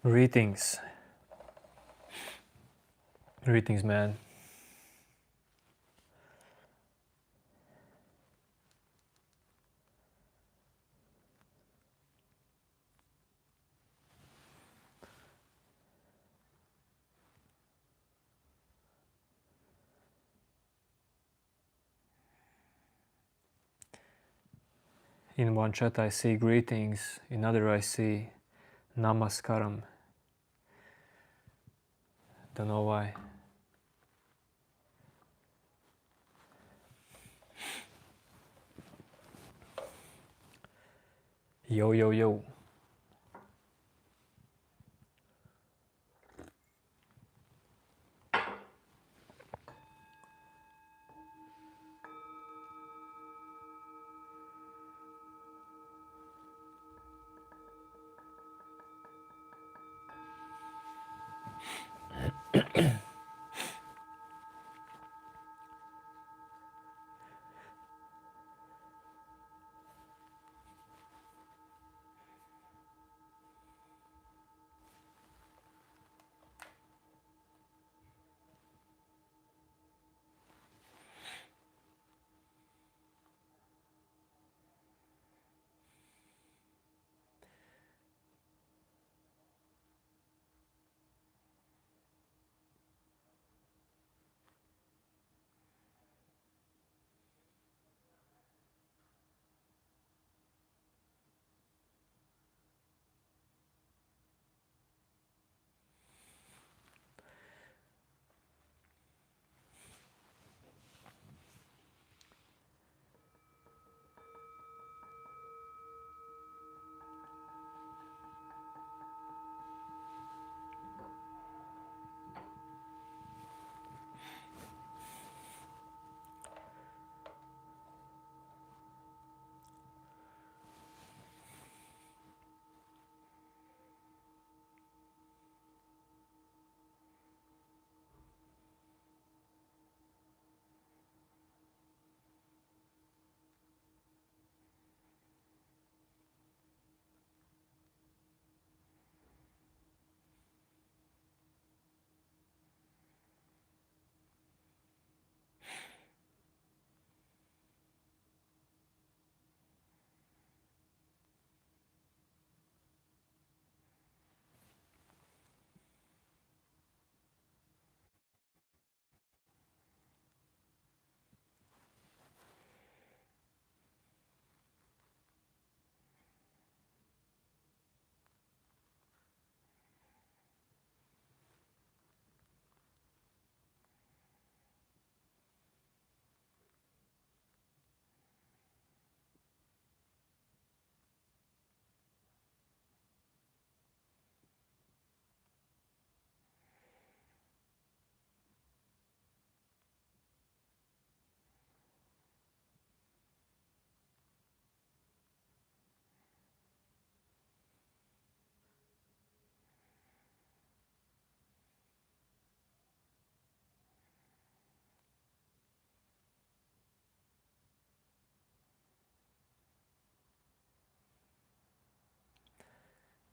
Greetings. Greetings, man. In one chat I see greetings, in other I see namaskaram. Don't know why. Yo, yo, yo.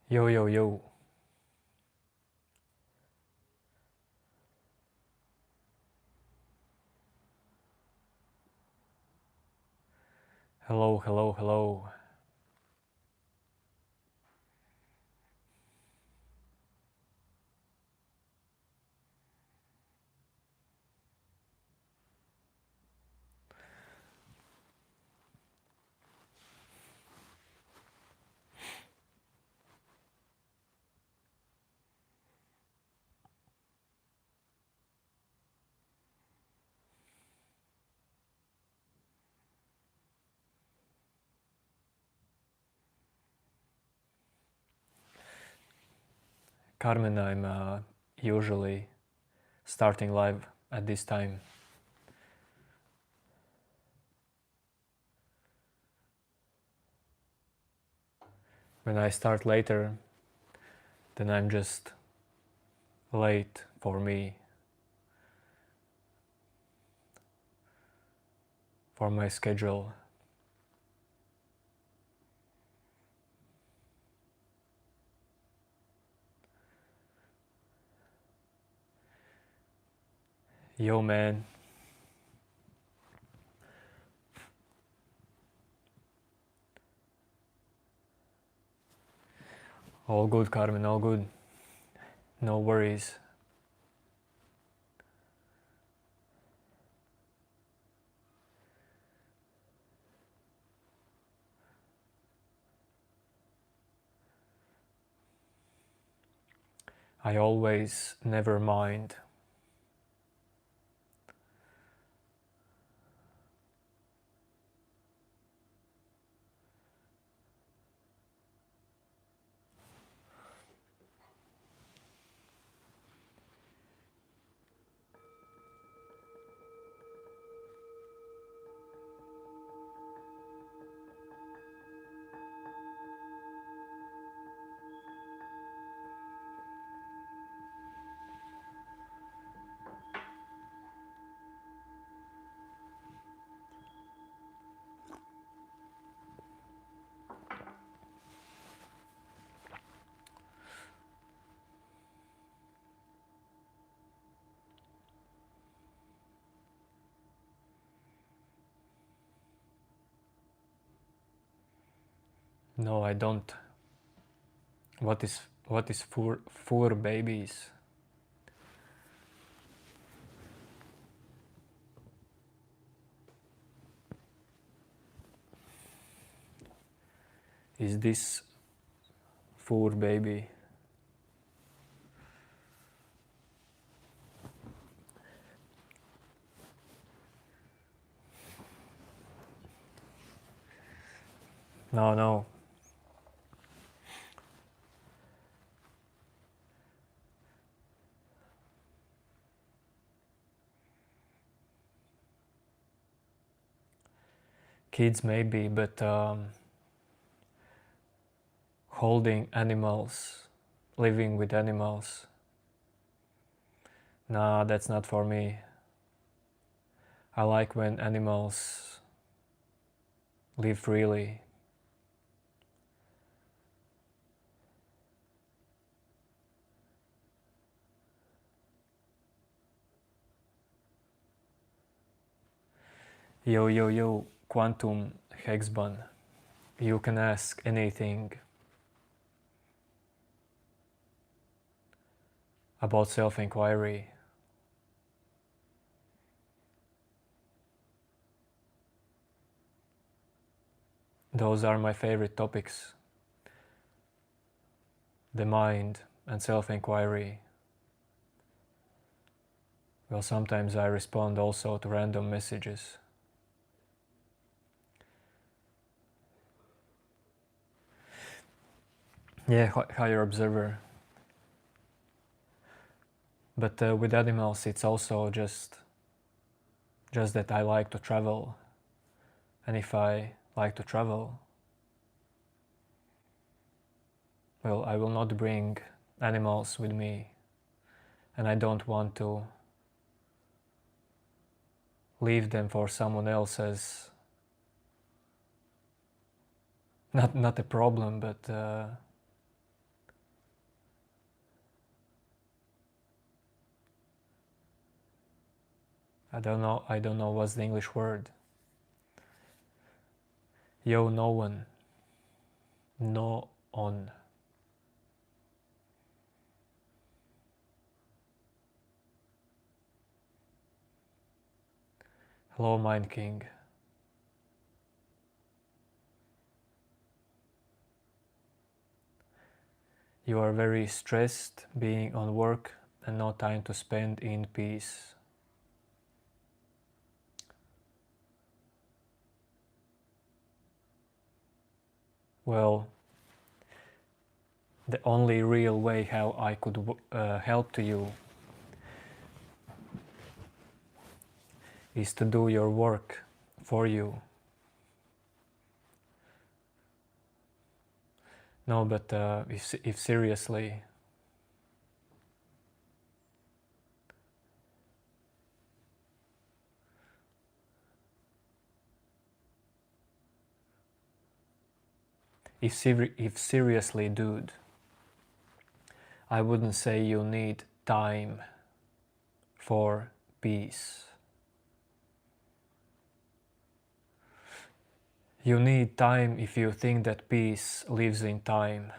Yo, yo, yo. Hello, hello, hello. Carmen, I'm usually starting live at this time. When I start later, then I'm just late for me, for my schedule. Yo, man. All good, Carmen, all good. No worries. I always never mind. No, I don't. What is for babies? Is this for baby? No, no. Kids maybe, but holding animals, living with animals, nah, that's not for me. I like when animals live freely. Yo, yo, yo, Quantum Hexbun. You can ask anything about self-inquiry. Those are my favorite topics. The mind and self-inquiry. Well, sometimes I respond also to random messages. Yeah, higher observer. But with animals, it's also just that I like to travel. And if I like to travel, well, I will not bring animals with me. And I don't want to leave them for someone else as not a problem, but I don't know what's the English word. Yo, no one. No on. Hello, Mind King. You are very stressed being on work and no time to spend in peace. Well, the only real way how I could help to you is to do your work for you. No, but if seriously, if seriously, dude, I wouldn't say you need time for peace. You need time if you think that peace lives in time.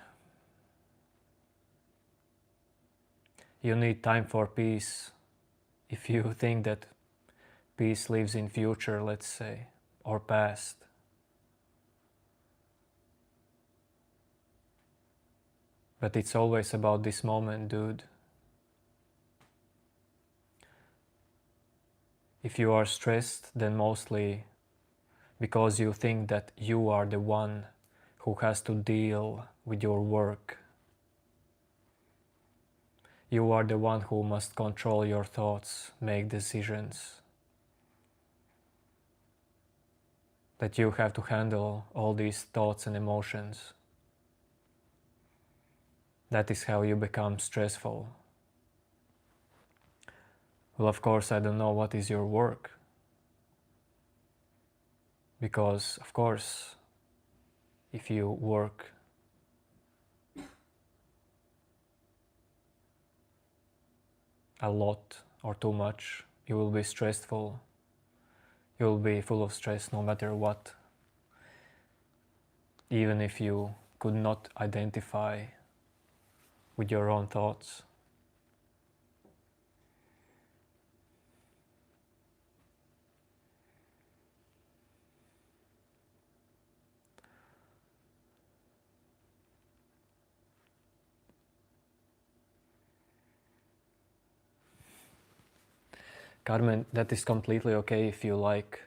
You need time for peace if you think that peace lives in future, let's say, or past. But it's always about this moment, dude. If you are stressed, then mostly because you think that you are the one who has to deal with your work. You are the one who must control your thoughts, make decisions. That you have to handle all these thoughts and emotions. That is how you become stressful. Well, of course, I don't know what is your work. Because, of course, if you work a lot or too much, you will be stressful. You will be full of stress no matter what. Even if you could not identify with your own thoughts. Carmen, that is completely okay if you like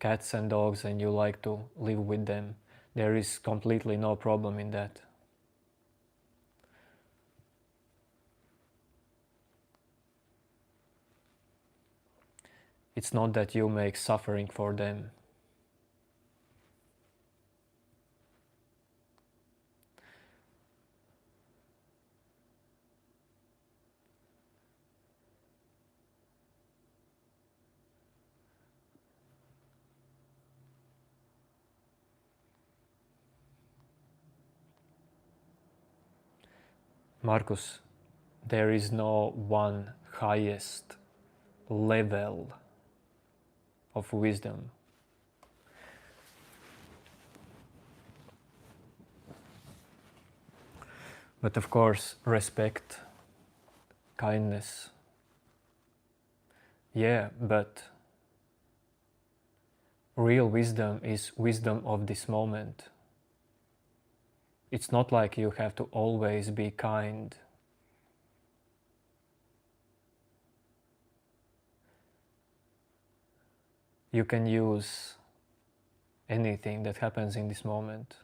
cats and dogs and you like to live with them. There is completely no problem in that. It's not that you make suffering for them. Marcus, there is no one highest level of wisdom. But of course, respect, kindness. Yeah, but real wisdom is wisdom of this moment. It's not like you have to always be kind. You can use anything that happens in this moment.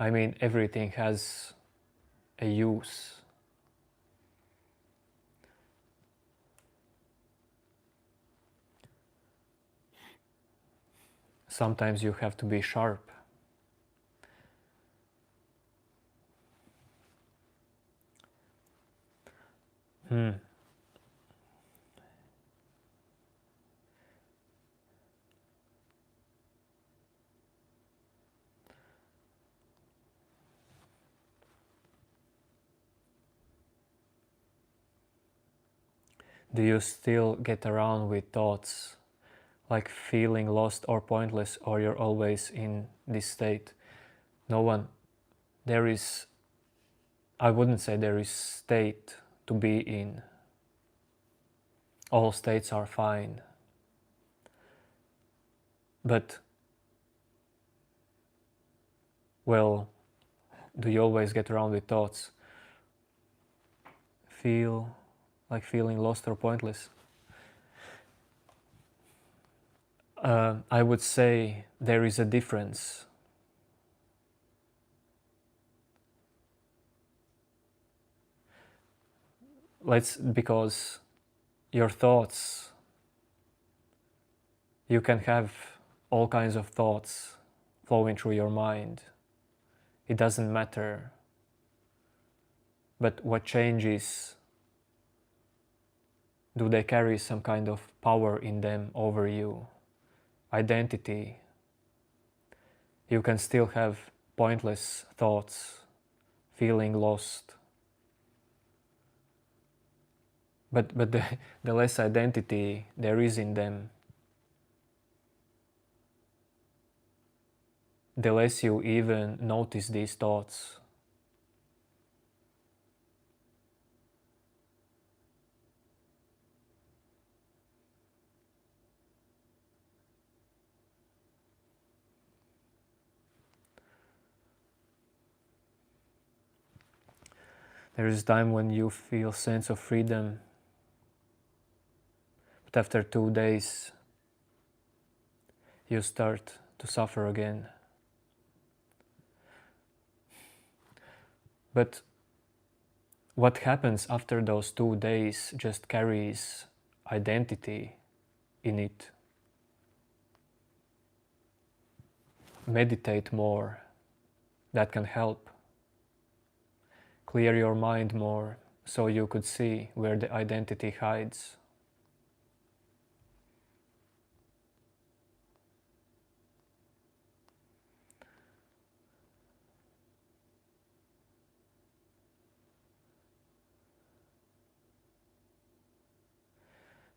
I mean, everything has a use. Sometimes you have to be sharp. Do you still get around with thoughts like feeling lost or pointless, or you're always in this state? No one, there is, I wouldn't say there is state to be in. All states are fine. But, well, do you always get around with thoughts? Feel like feeling lost or pointless? I would say there is a difference. Because your thoughts, you can have all kinds of thoughts flowing through your mind. It doesn't matter. But what changes, do they carry some kind of power in them over you? Identity. You can still have pointless thoughts, feeling lost. But the less identity there is in them, the less you even notice these thoughts. There is a time when you feel sense of freedom, but after 2 days you start to suffer again. But what happens after those 2 days just carries identity in it. Meditate more, that can help. Clear your mind more so you could see where the identity hides.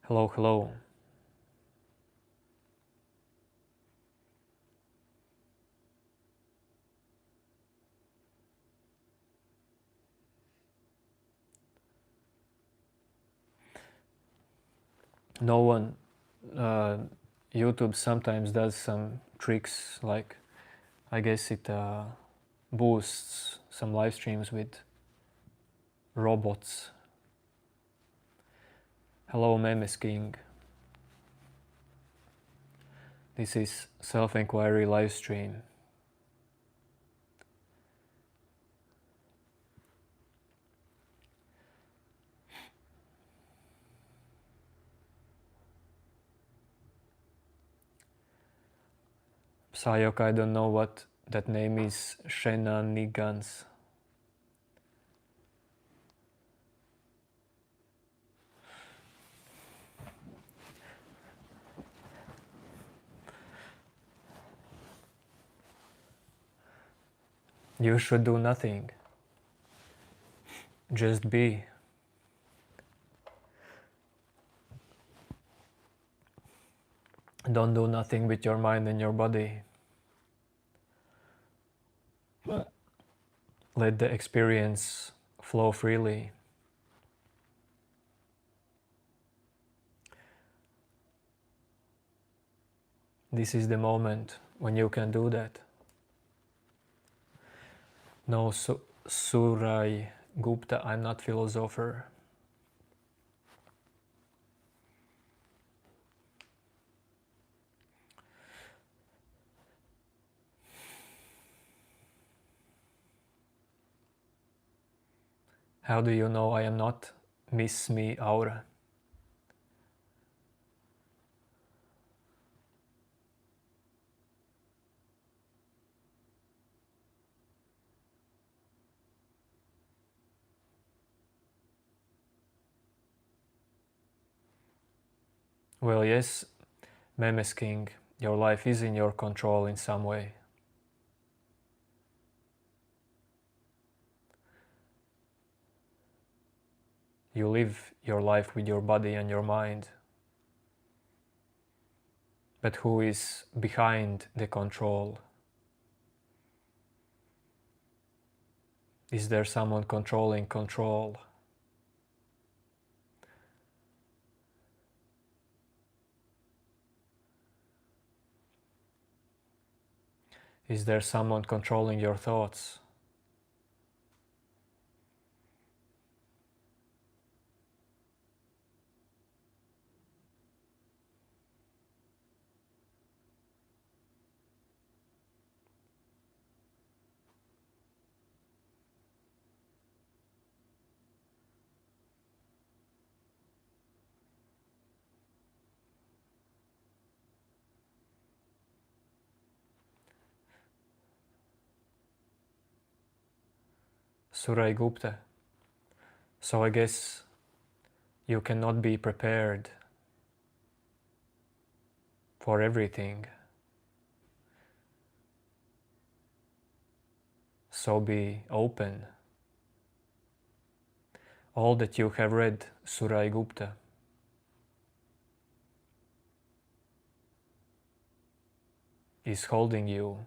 Hello, hello. No one, YouTube sometimes does some tricks, like I guess it boosts some live streams with robots. Hello, Memes King. This is self-inquiry live stream. Sayok, I don't know what that name is. Shenanigans. You should do nothing. Just be. Don't do nothing with your mind and your body. Let the experience flow freely. This is the moment when you can do that. No, Surai Gupta, I'm not philosopher. How do you know I am not Miss Me Aura? Well, yes, Memes King, your life is in your control in some way. You live your life with your body and your mind. But who is behind the control? Is there someone controlling control? Is there someone controlling your thoughts? Surai Gupta. So I guess you cannot be prepared for everything. so be open. All that you have read, Surai Gupta, is holding you.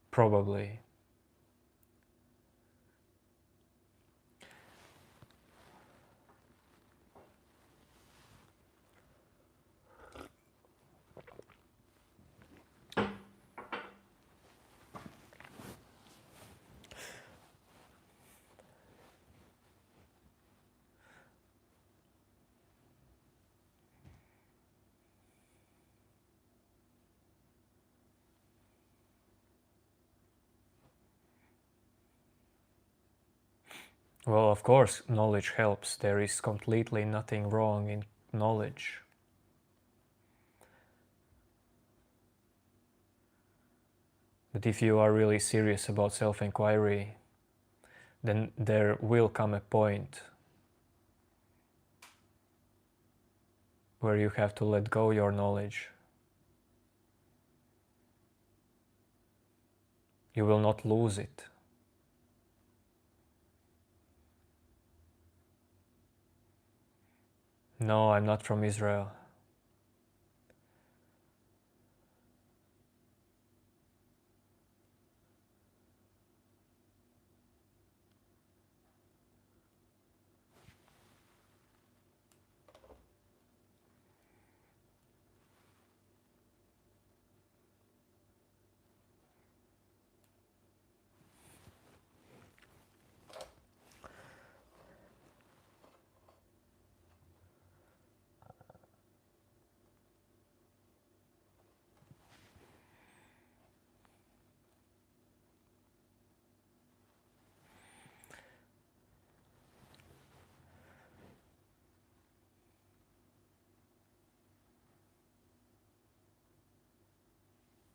Probably. Well, of course, knowledge helps. There is completely nothing wrong in knowledge. But if you are really serious about self-inquiry, then there will come a point where you have to let go your knowledge. You will not lose it. No, I'm not from Israel.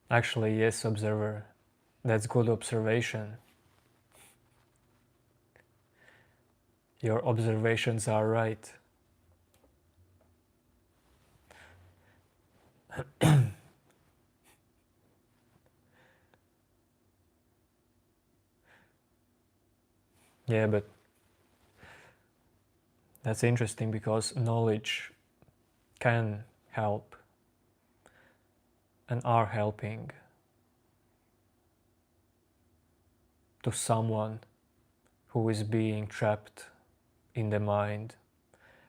Actually, yes, observer. That's good observation. Your observations are right. Yeah, but that's interesting because knowledge can help and are helping to someone who is being trapped in the mind,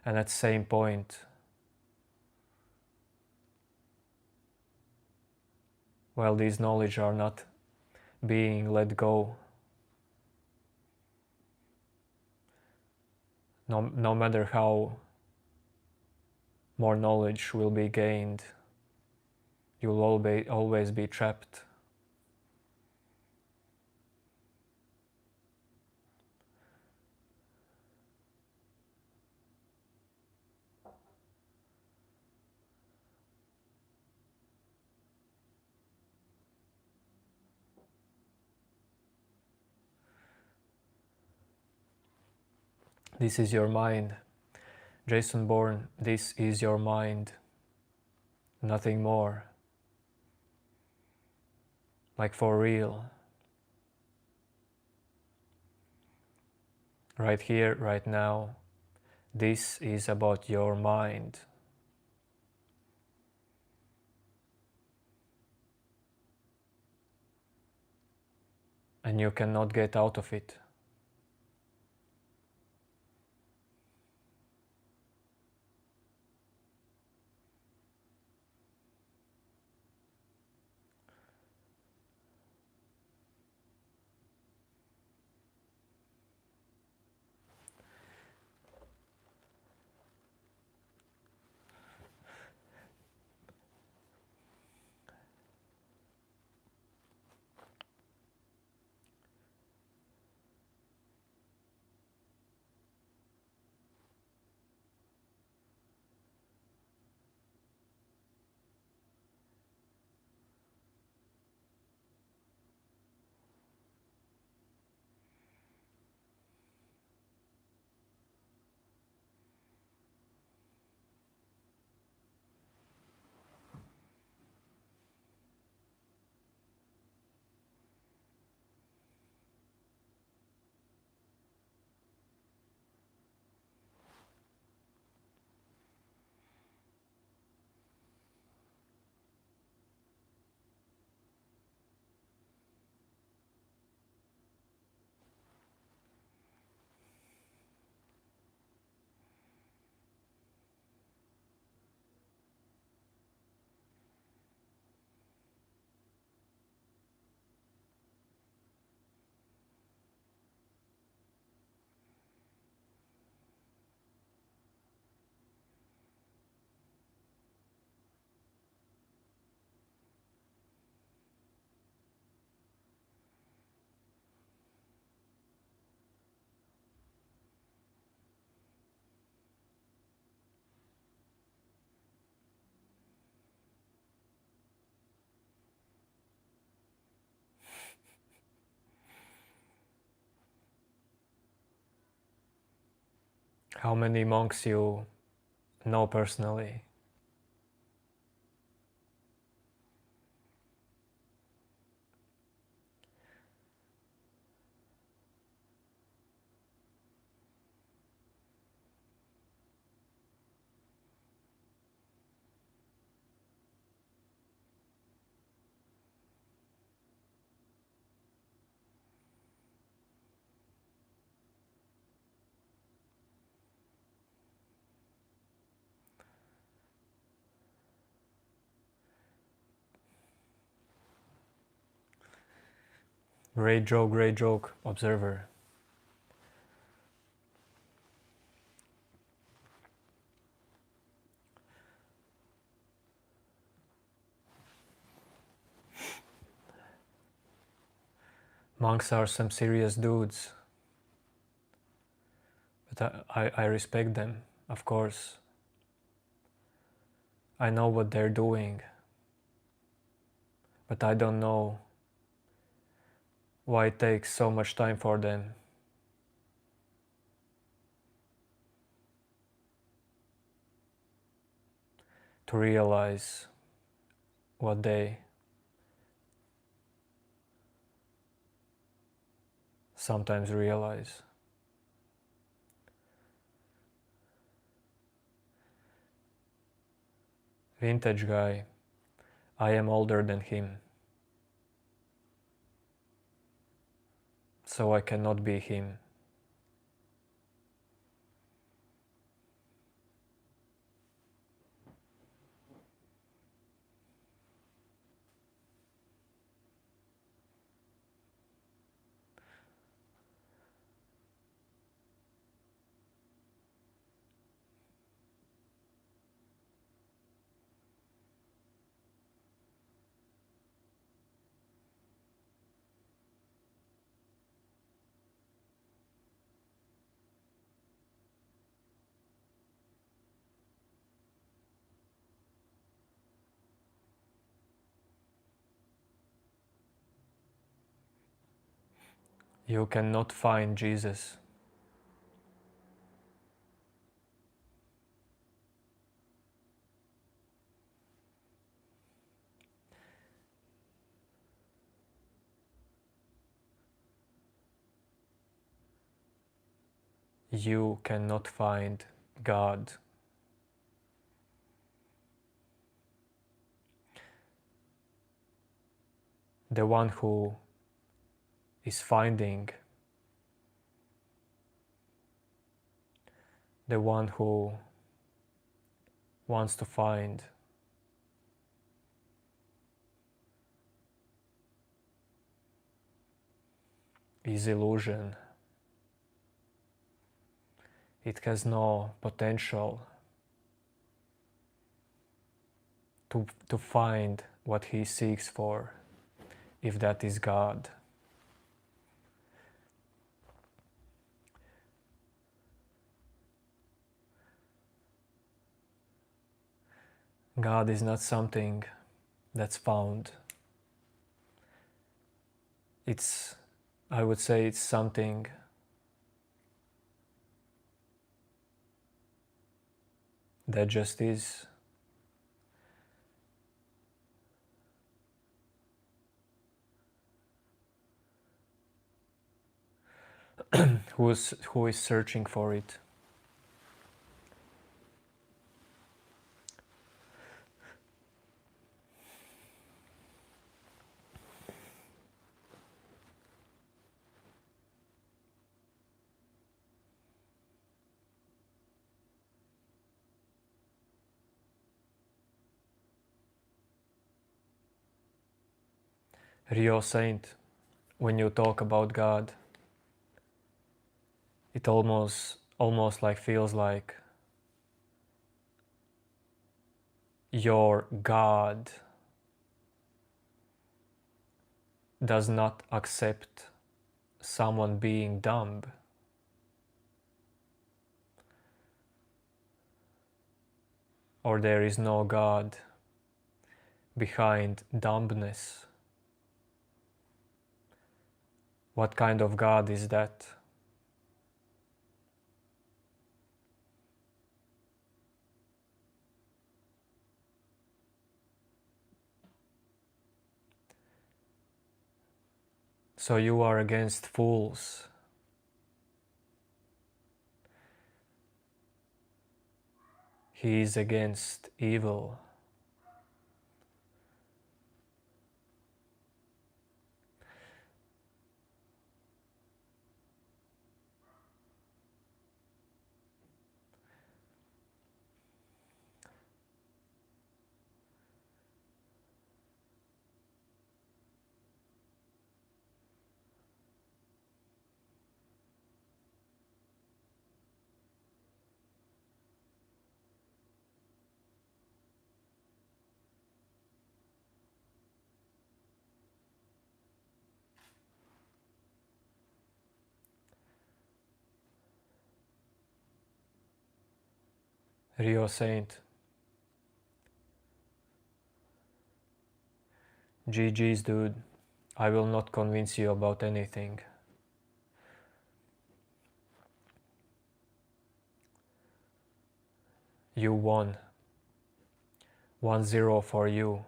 and at the same point, while these knowledge are not being let go, no matter how more knowledge will be gained, you'll always be trapped. This is your mind. Jason Bourne, this is your mind. Nothing more. Like for real. Right here, right now. This is about your mind. And you cannot get out of it. How many monks you know personally? Great joke, observer. Monks are some serious dudes, but I respect them, of course. I know what they're doing, but I don't know why it takes so much time for them to realize what they sometimes realize. Vintage guy, I am older than him, so I cannot be him. You cannot find Jesus. You cannot find God. The one who is finding, the one who wants to find, is illusion. It has no potential to find what he seeks for, if that is God. God is not something that's found. I would say it's something that just is. Who is searching for it? Rio Saint, when you talk about God, it almost like feels like your God does not accept someone being dumb. Or there is no God behind dumbness. What kind of God is that? So you are against fools. He is against evil. Rio Saint. GG's dude. I will not convince you about anything. You won. 1-0 for you.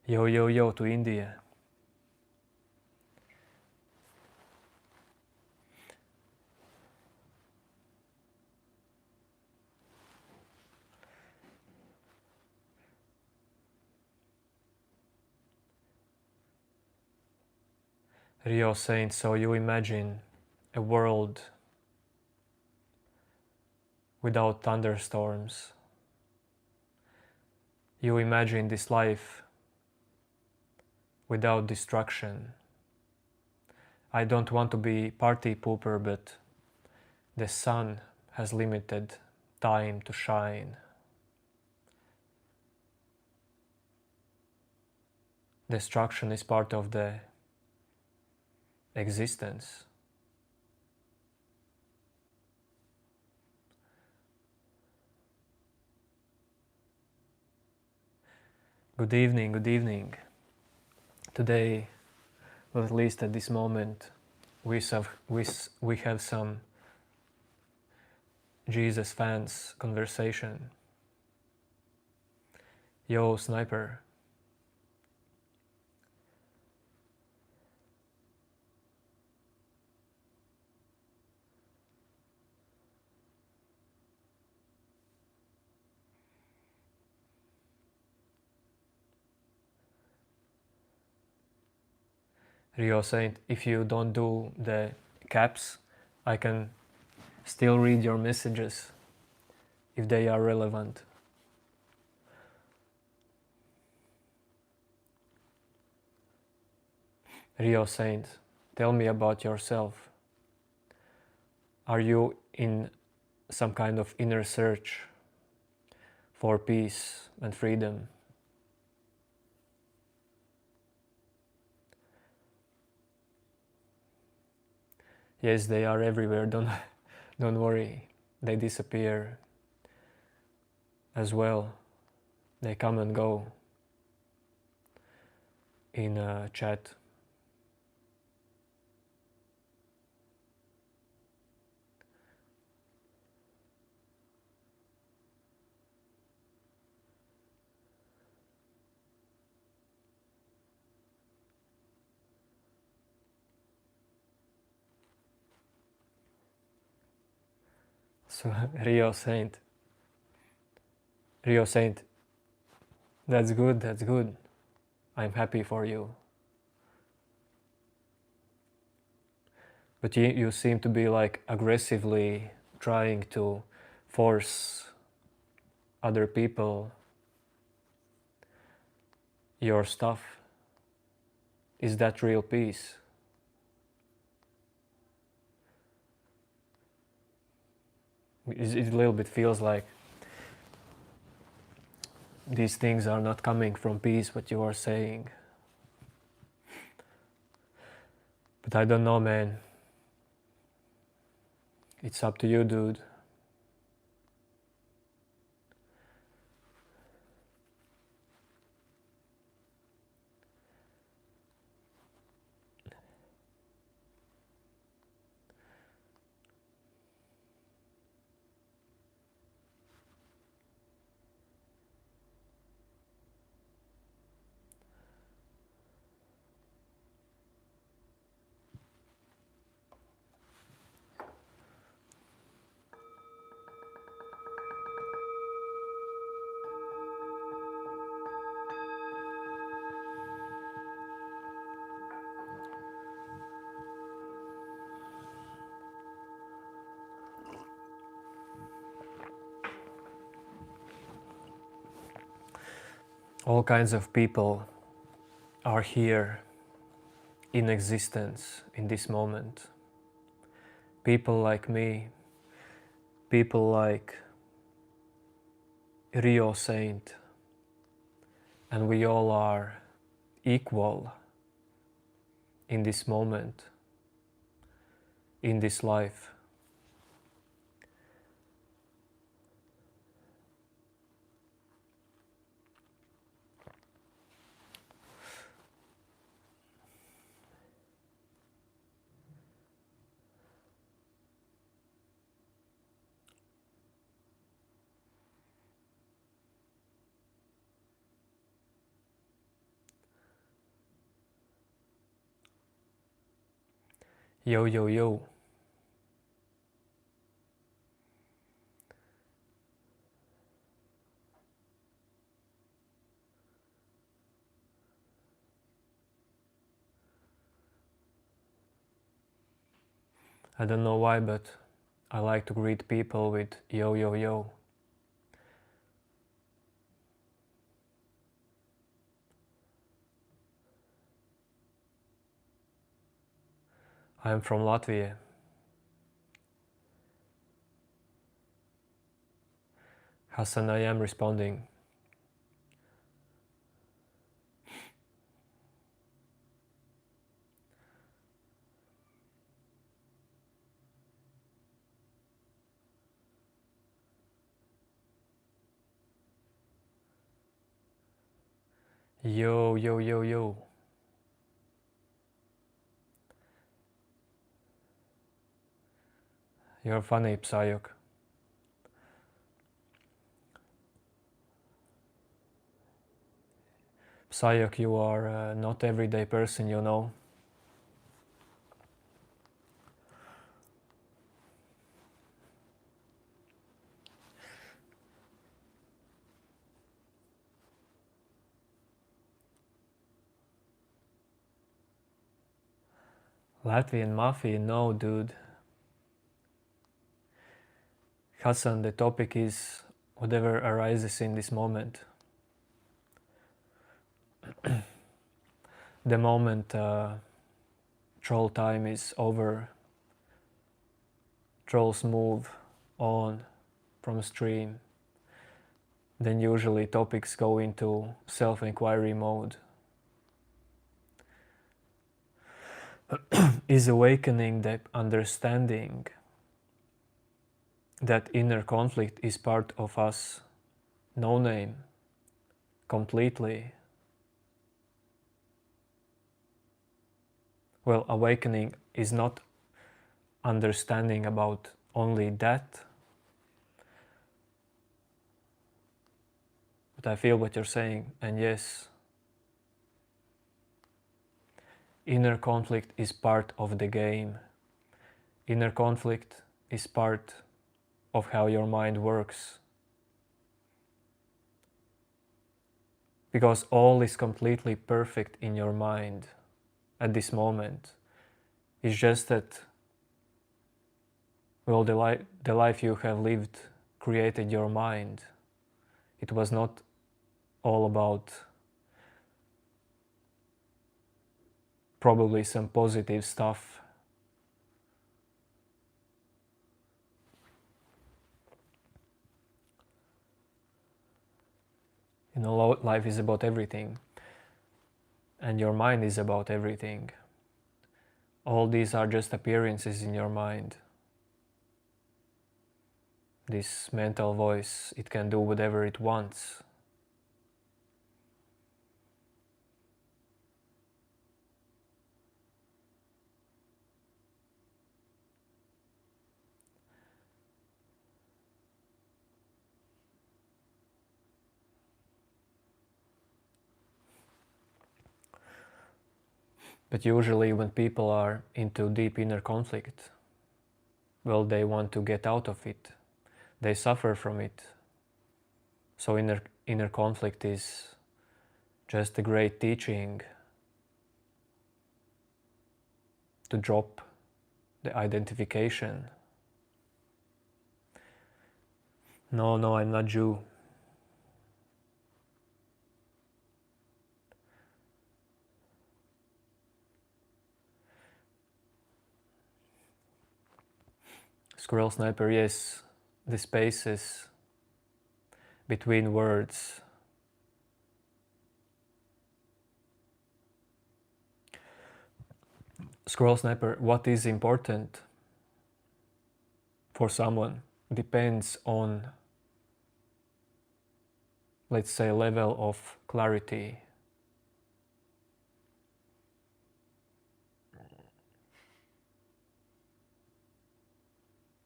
Yo yo yo to India. Rio Saint, so you imagine a world without thunderstorms. You imagine this life without destruction. I don't want to be party pooper, but the sun has limited time to shine. Destruction is part of the existence. Good evening, good evening. Today, well, at least at this moment, we have some Jesus fans conversation. Yo, sniper. Rio Saint, if you don't do the caps, I can still read your messages if they are relevant. Rio Saint, tell me about yourself. Are you in some kind of inner search for peace and freedom? Yes, they are everywhere, don't worry, they disappear as well. They come and go in a chat. So Rio Saint, that's good, that's good. I'm happy for you. But you seem to be like aggressively trying to force other people your stuff. Is that real peace? It a little bit feels like these things are not coming from peace, what you are saying. But I don't know, man. It's up to you, dude. All kinds of people are here in existence in this moment. People like me, people like Rio Saint, and we all are equal in this moment, in this life. Yo, yo, yo. I don't know why, but I like to greet people with yo, yo, yo. I'm from Latvia. Hassan, I am responding. Yo, yo, yo, yo. You're funny, Psyok. Psyok, you are not everyday person, you know. Latvian Mafia, no, dude. Hassan, the topic is whatever arises in this moment. The moment troll time is over, trolls move on from stream, then usually topics go into self-inquiry mode. Is awakening the understanding that inner conflict is part of us, no name, completely. Well, awakening is not understanding about only that, but I feel what you're saying, and yes, inner conflict is part of the game. Inner conflict is part of how your mind works. Because all is completely perfect in your mind at this moment. It's just that, well, the life you have lived created your mind. It was not all about probably some positive stuff. You know, life is about everything, and your mind is about everything. All these are just appearances in your mind. This mental voice, it can do whatever it wants. But usually when people are into deep inner conflict, well, they want to get out of it. They suffer from it. So inner conflict is just a great teaching to drop the identification. No, I'm not Jew. Squirrel Sniper, yes, the spaces between words. Squirrel Sniper, what is important for someone depends on, let's say, level of clarity.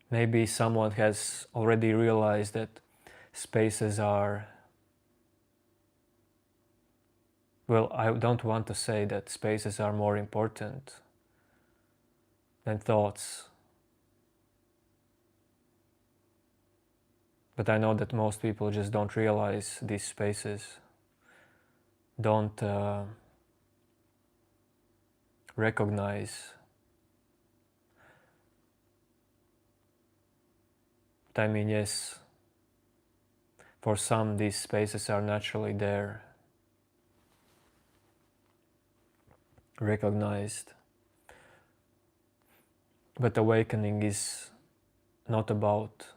Maybe someone has already realized that spaces are, well, I don't want to say that spaces are more important than thoughts. But I know that most people just don't realize these spaces, don't recognize. But I mean, yes, for some these spaces are naturally there, recognized. But awakening is not about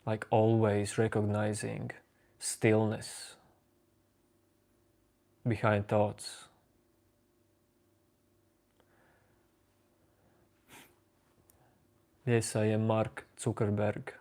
like always recognizing stillness behind thoughts. Yes, I am Mark Zuckerberg.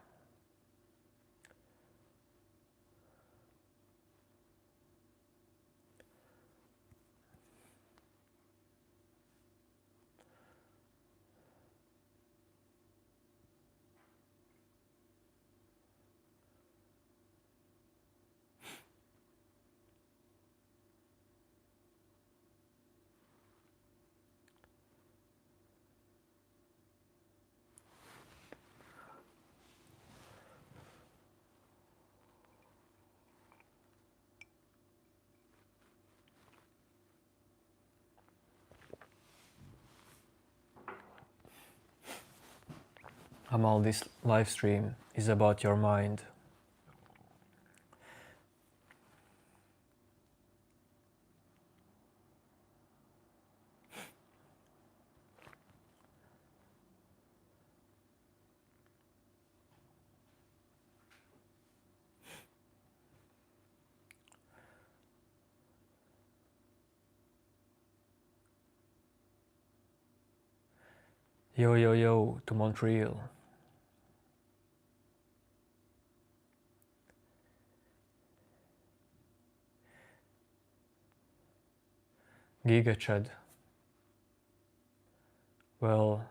Amal, this live stream is about your mind. Yo, yo, yo, to Montreal. Giga Chad. Well,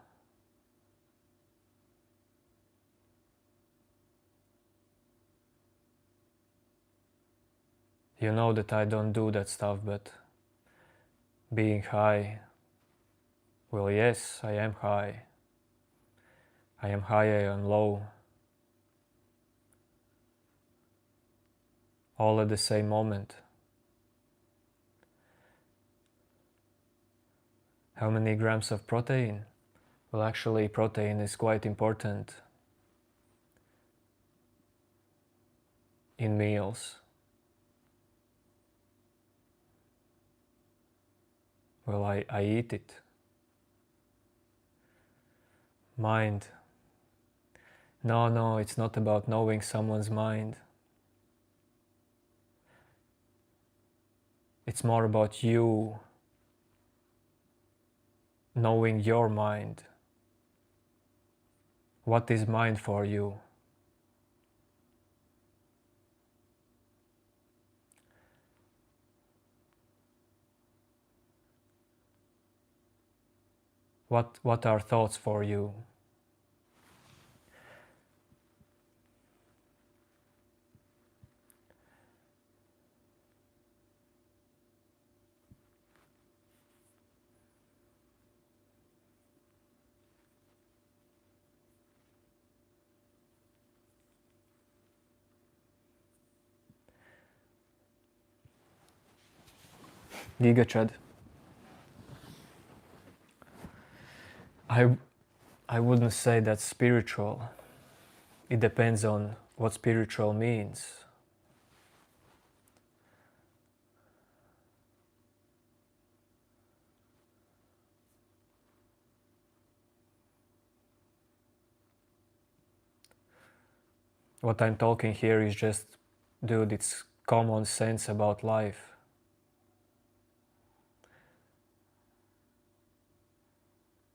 you know that I don't do that stuff, but being high, well, yes, I am high. I am high, I am low. All at the same moment. How many grams of protein? Well, actually, protein is quite important in meals. Well, I eat it. Mind. No, it's not about knowing someone's mind. It's more about you knowing your mind. What is mind for you? What are thoughts for you? Giga Chad. I wouldn't say that's spiritual. It depends on what spiritual means. What I'm talking here is just, dude, it's common sense about life.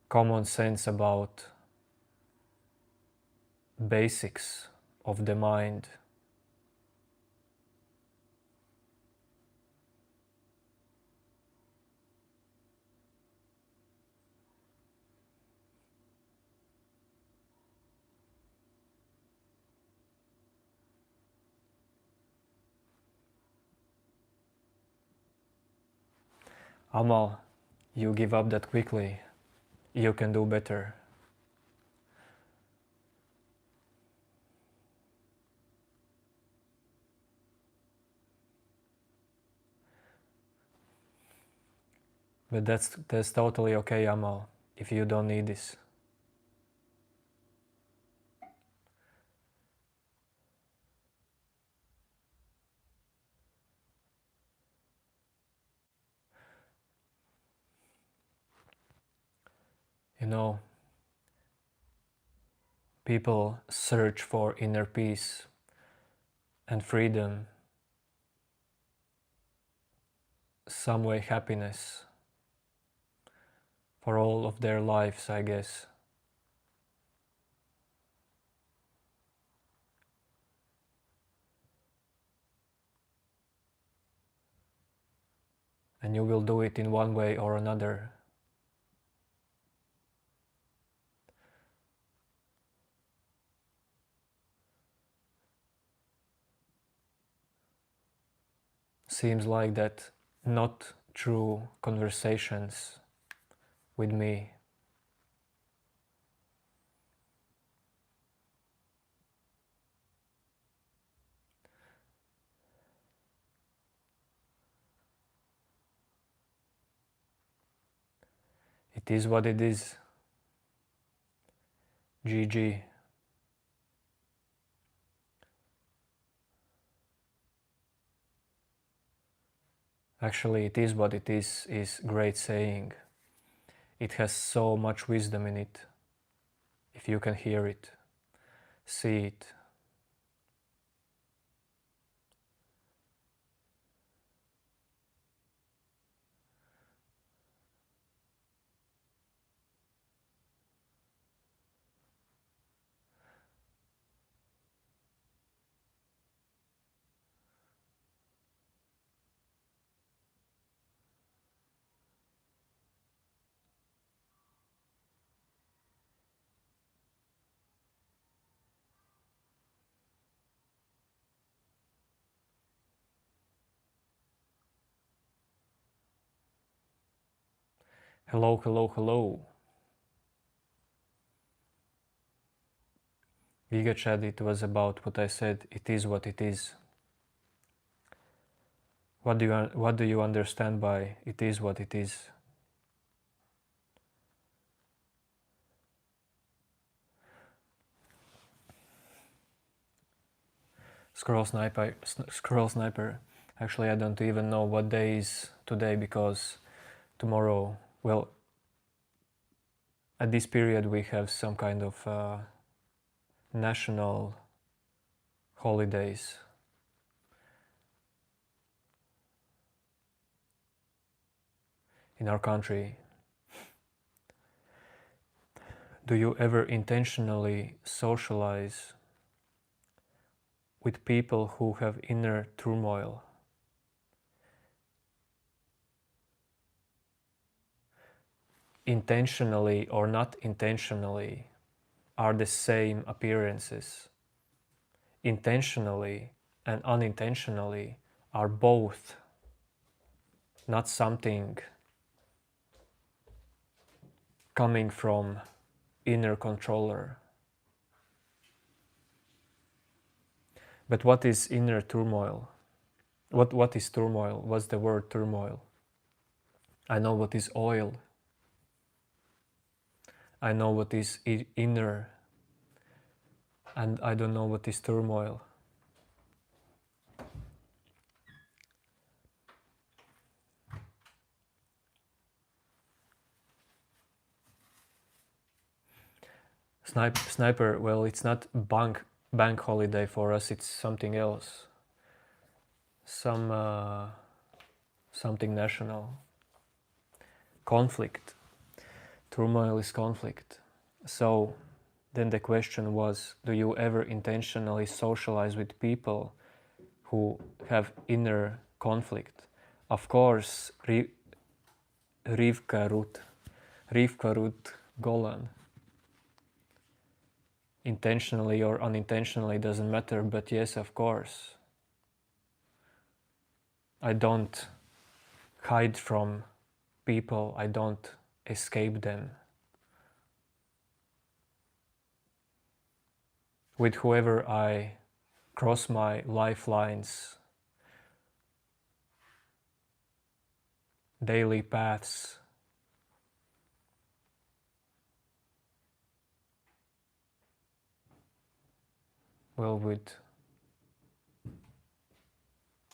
Common sense about basics of the mind. Amal, you give up that quickly. You can do better. But that's totally okay, Amal, if you don't need this. You know, people search for inner peace and freedom, some way happiness, for all of their lives, I guess. And you will do it in one way or another. Seems like that not through conversations with me. It is what it is. GG. Actually, it is what it is great saying. It has so much wisdom in it. If you can hear it, see it. Hello, hello, hello. Giga Chad, it was about what I said. It is what it is. What do you understand by it is what it is? Scroll Sniper. Actually, I don't even know what day is today because tomorrow, well, at this period we have some kind of national holidays. In our country. Do you ever intentionally socialize with people who have inner turmoil? Intentionally or not intentionally are the same appearances. Intentionally and unintentionally are both not something coming from inner controller. But what is inner turmoil? What is turmoil? What's the word turmoil? I know what is oil. I know what is inner, and I don't know what is turmoil. Sniper, well, it's not bank holiday. For us it's something else, something national. Conflict, turmoil is conflict. So then the question was, do you ever intentionally socialize with people who have inner conflict? Of course, Rivka Ruth Golan. Intentionally or unintentionally doesn't matter, but yes, of course. I don't hide from people, I don't escape them. With whoever I cross my lifelines, daily paths, well, with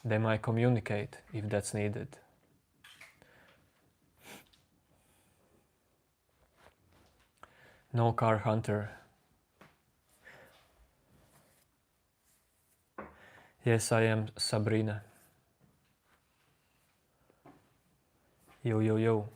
them I communicate if that's needed. No car hunter. Yes, I am Sabrina. Yo, yo, yo.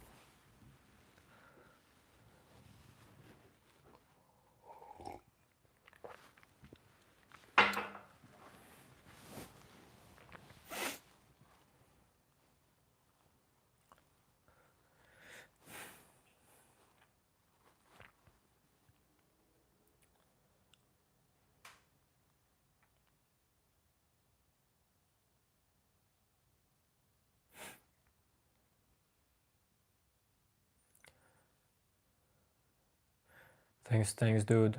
Thanks, dude.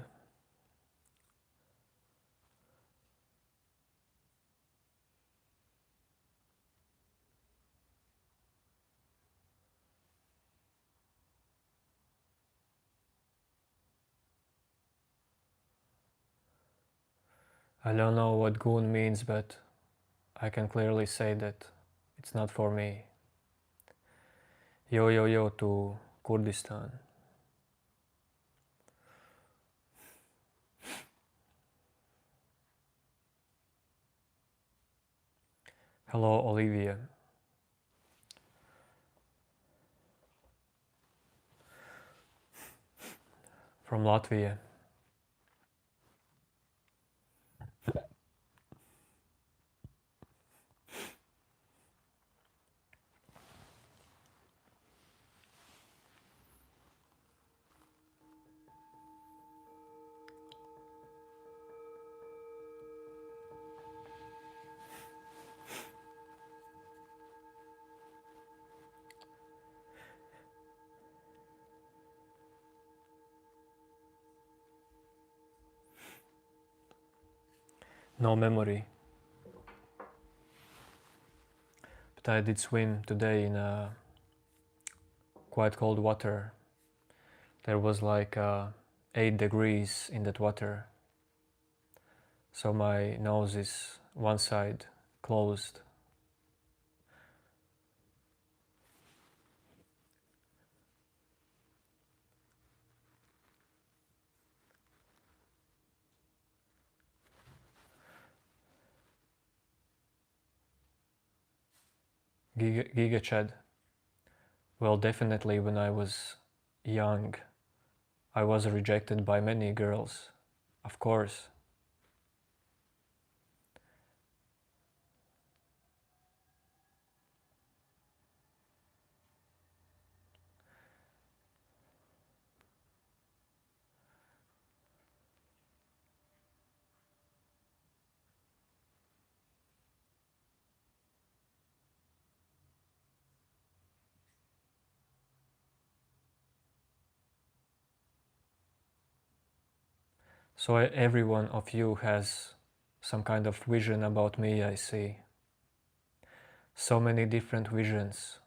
I don't know what goon means, but I can clearly say that it's not for me. Yo, yo, yo to Kurdistan. Hello, Olivia. From Latvia. No memory. But I did swim today in quite cold water. There was like 8 degrees in that water. So my nose is one side closed. Giga Chad. Well, definitely when I was young, I was rejected by many girls, of course. So every one of you has some kind of vision about me, I see. So many different visions.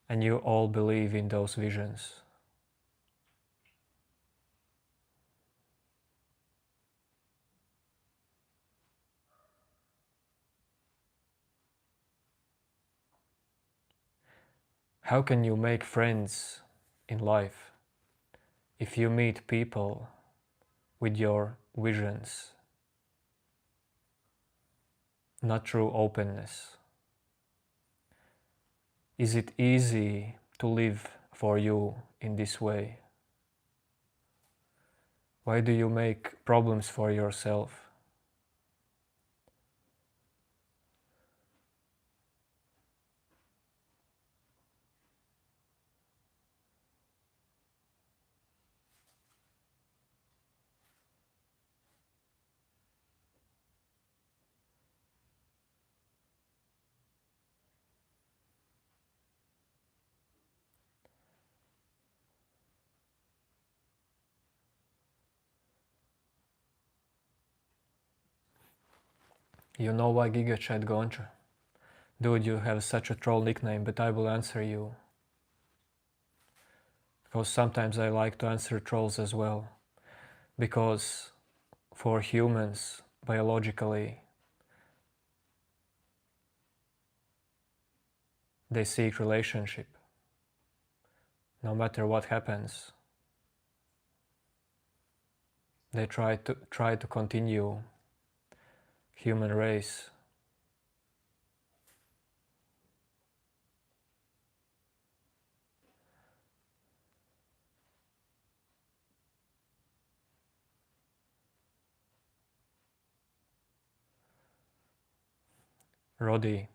And you all believe in those visions. How can you make friends in life if you meet people with your visions, not true openness. Is it easy to live for you in this way? Why do you make problems for yourself? You know why Giga Chat Goncha? Dude, you have such a troll nickname, but I will answer you. Because sometimes I like to answer trolls as well. Because for humans, biologically, they seek relationship. No matter what happens, they try to continue human race. Roddy,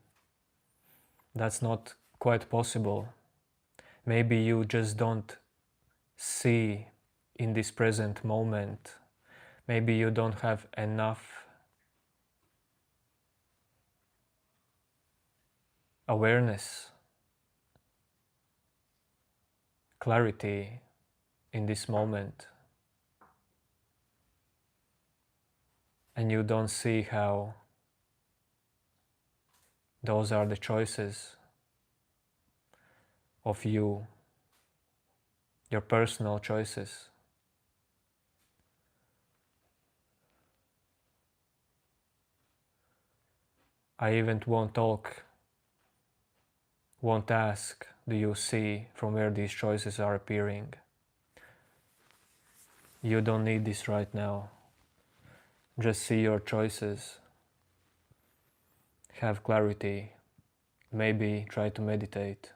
that's not quite possible. Maybe you just don't see in this present moment. Maybe you don't have enough awareness, clarity in this moment. And you don't see how those are the choices of you, your personal choices. I even won't ask, do you see from where these choices are appearing? You don't need this right now. Just see your choices. Have clarity. Maybe try to meditate.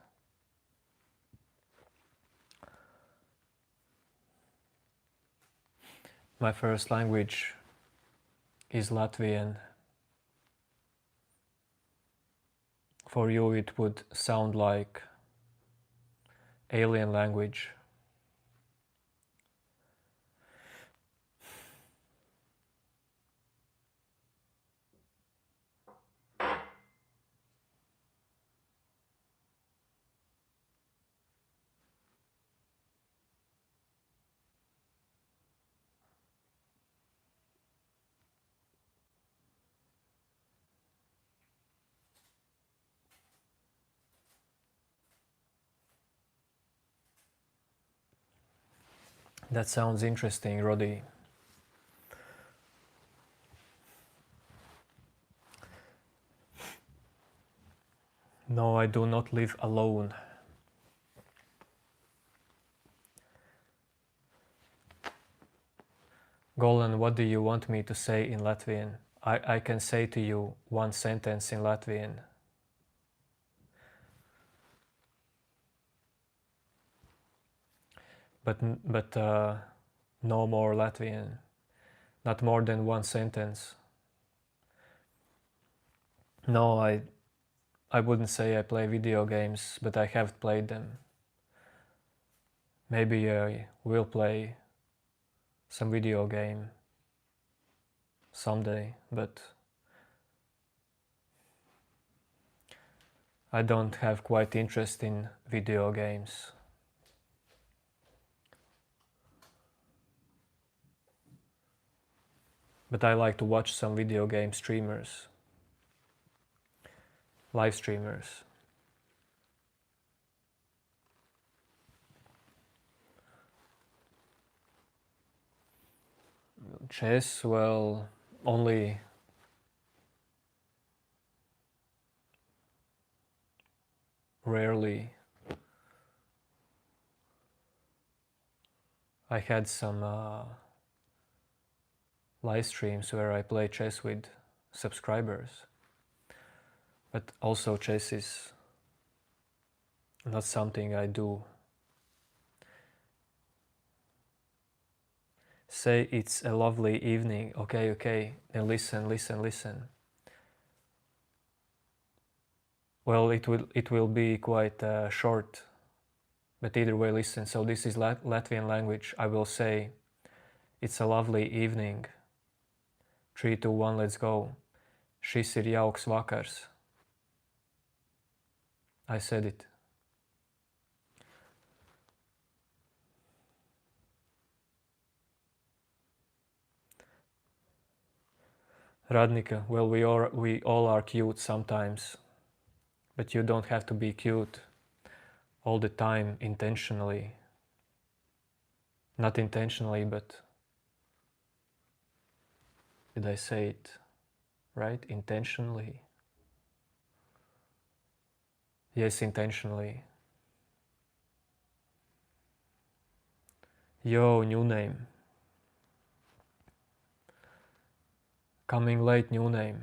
My first language is Latvian. For you it would sound like alien language. That sounds interesting, Roddy. No, I do not live alone. Golan, what do you want me to say in Latvian? I can say to you one sentence in Latvian. But no more Latvian. Not more than one sentence. No, I wouldn't say I play video games, but I have played them. Maybe I will play some video game someday, but I don't have quite interest in video games. But I like to watch some video game streamers, live streamers. Chess, well, only rarely. I had some live streams where I play chess with subscribers. But also chess is not something I do. Say it's a lovely evening. Okay, then listen. Well, it will be quite short, but either way, listen. So this is Latvian language. I will say, it's a lovely evening. 3, 2, 1, let's go. Šis ir jauks vakars. I said it. Radnika, well, we all are cute sometimes, but you don't have to be cute all the time intentionally. Not intentionally, but did I say it right? Intentionally. Yes, intentionally. Yo, new name. Coming late, new name.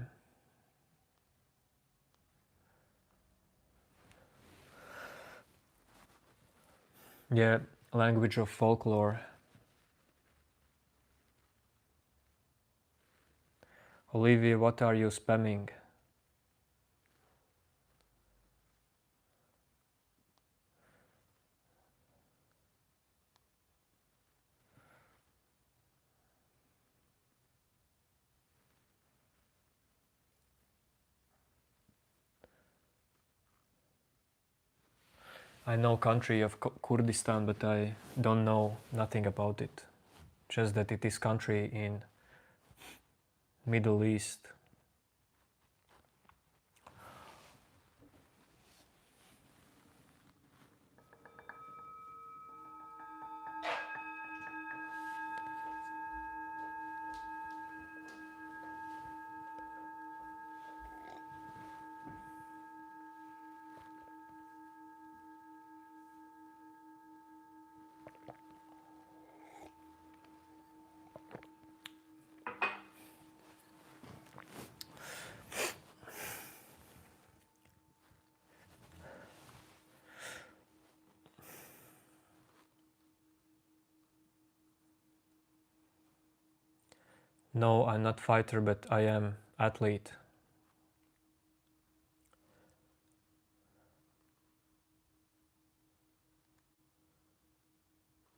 Yeah, language of folklore. Olivia, what are you spamming? I know country of Kurdistan, but I don't know nothing about it. Just that it is country in Middle East. No, I'm not fighter, but I am athlete.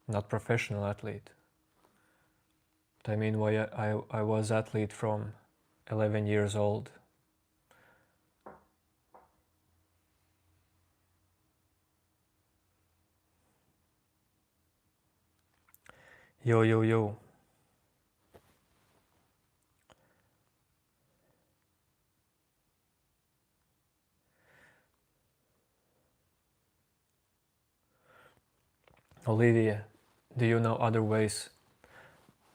Not professional athlete. But I mean, why I was athlete from 11 years old. Yo. Olivia, do you know other ways,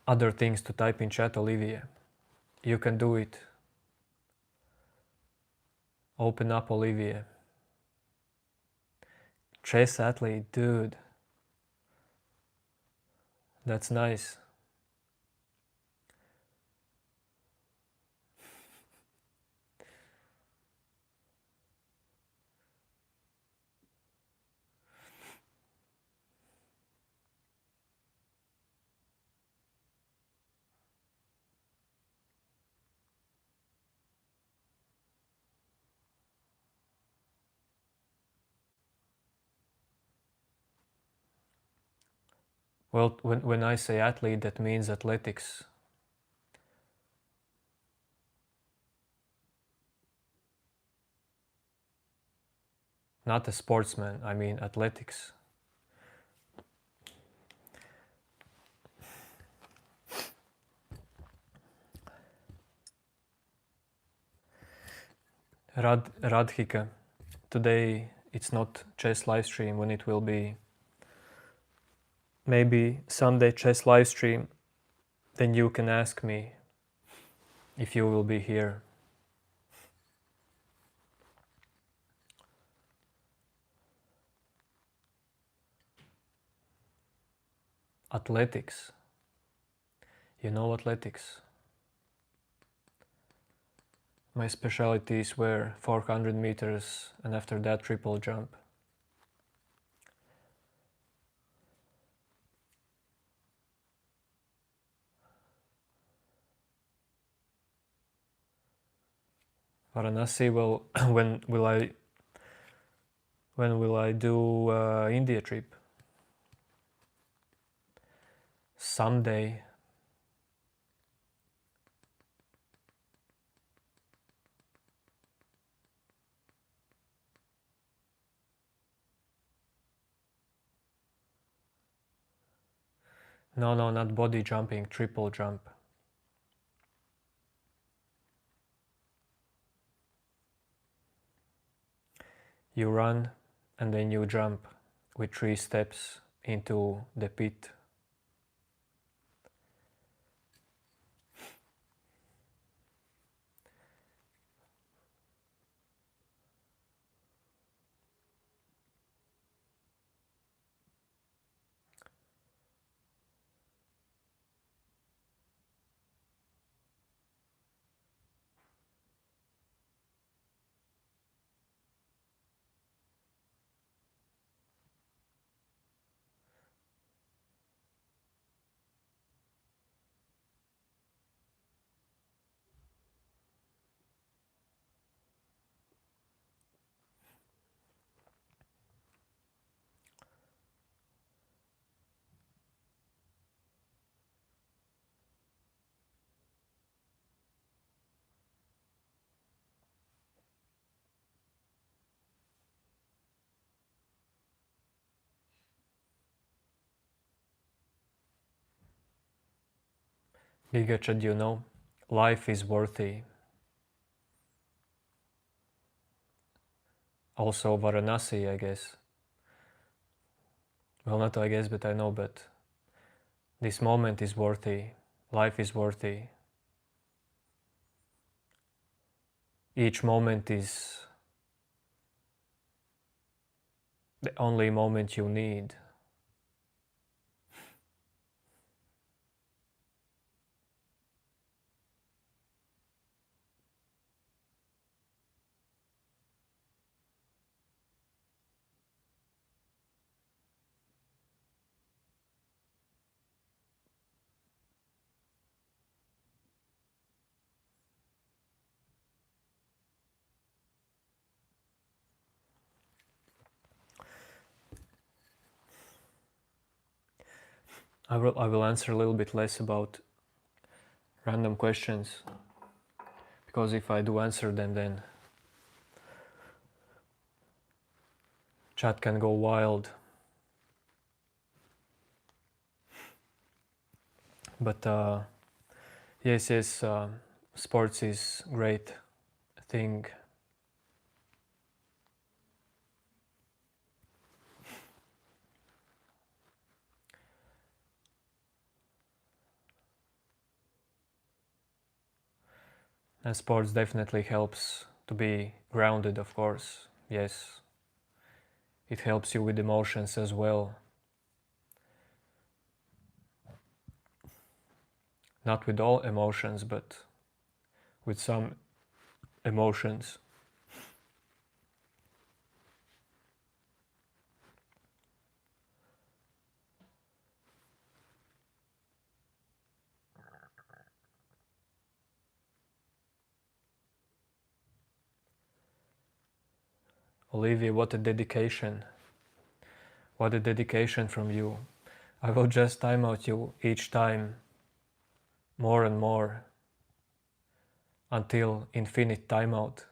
other things to type in chat, Olivia? You can do it. Open up, Olivia. Chess athlete, dude. That's nice. Well, when I say athlete, that means athletics. Not a sportsman, I mean athletics. Radhika, today it's not chess live stream. When it will be maybe Sunday chess live stream, then you can ask me if you will be here. Athletics. You know athletics. My specialties were 400 meters and after that triple jump. Varanasi, well, when will I do India trip? Someday. No, not body jumping, triple jump. You run and then you jump with 3 steps into the pit. Gigachad, you know, life is worthy. Also Varanasi, I guess. Well, not I guess, but I know, but this moment is worthy. Life is worthy. Each moment is the only moment you need. I will answer a little bit less about random questions, because if I do answer them, then chat can go wild. But yes, sports is great thing. And sports definitely helps to be grounded, of course. Yes, it helps you with emotions as well. Not with all emotions, but with some emotions. Olivia, what a dedication. What a dedication from you. I will just time out you each time more and more until infinite timeout.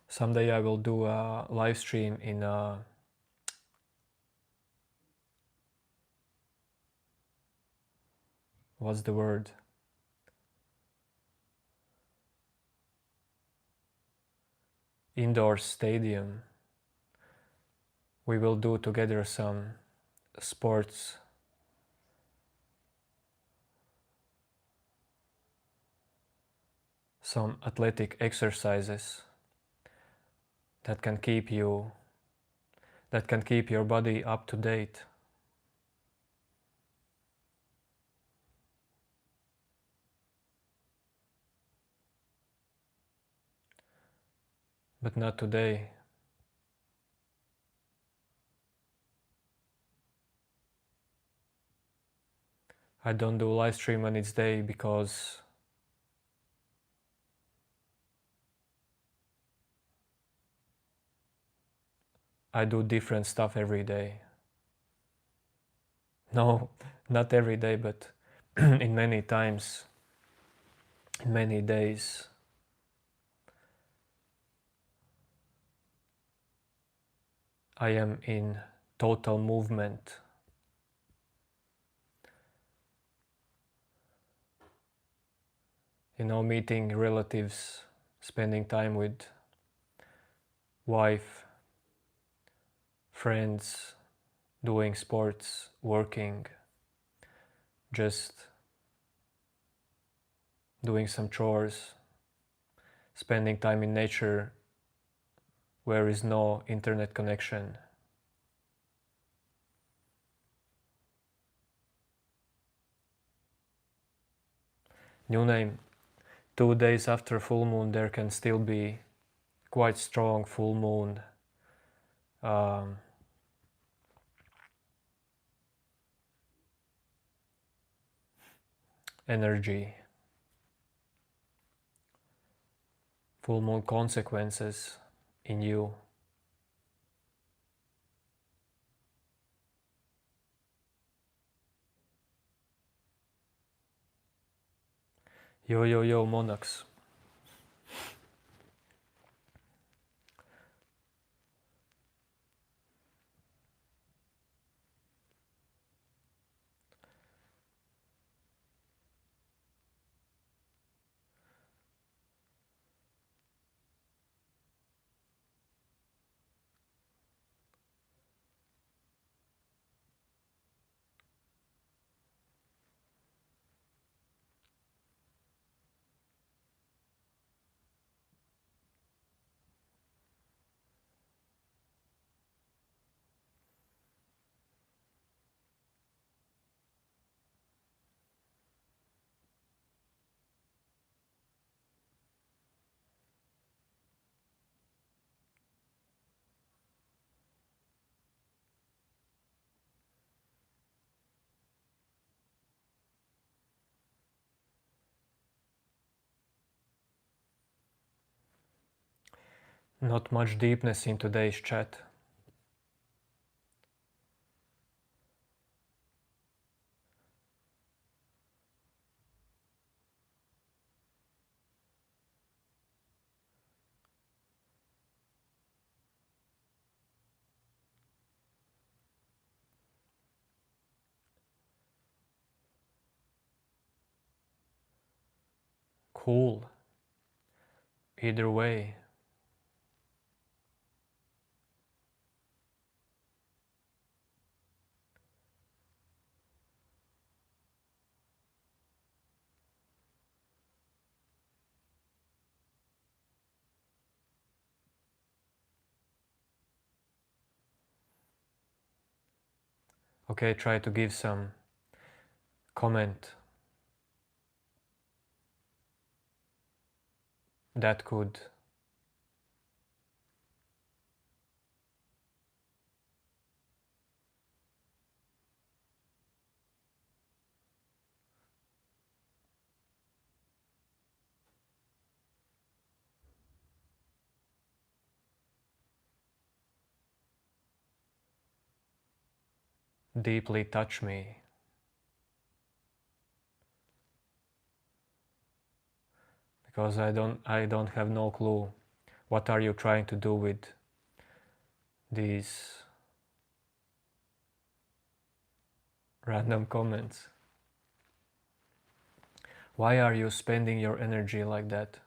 Someday I will do a live stream in what's the word? Indoor stadium. We will do together some sports, some athletic exercises that can keep you, that can keep your body up to date. But not today. I don't do live stream on its day because I do different stuff every day. No, not every day, but in many times, in many days. I am in total movement. Meeting relatives, spending time with wife, friends, doing sports, working, just doing some chores, spending time in nature where is no internet connection. New name, 2 days after full moon there can still be quite strong full moon energy, full moon consequences in you. Yo, monarchs. Not much deepness in today's chat. Cool. Either way. Okay, try to give some comment that could deeply touch me. Because I don't have no clue what are you trying to do with these random comments. Why are you spending your energy like that?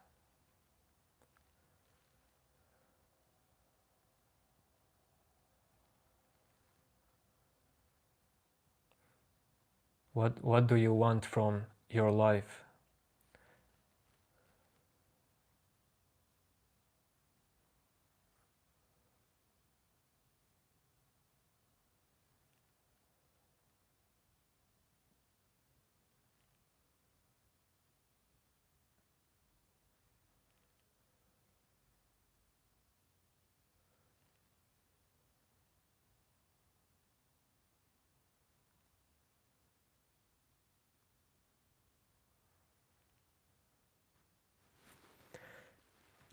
What do you want from your life?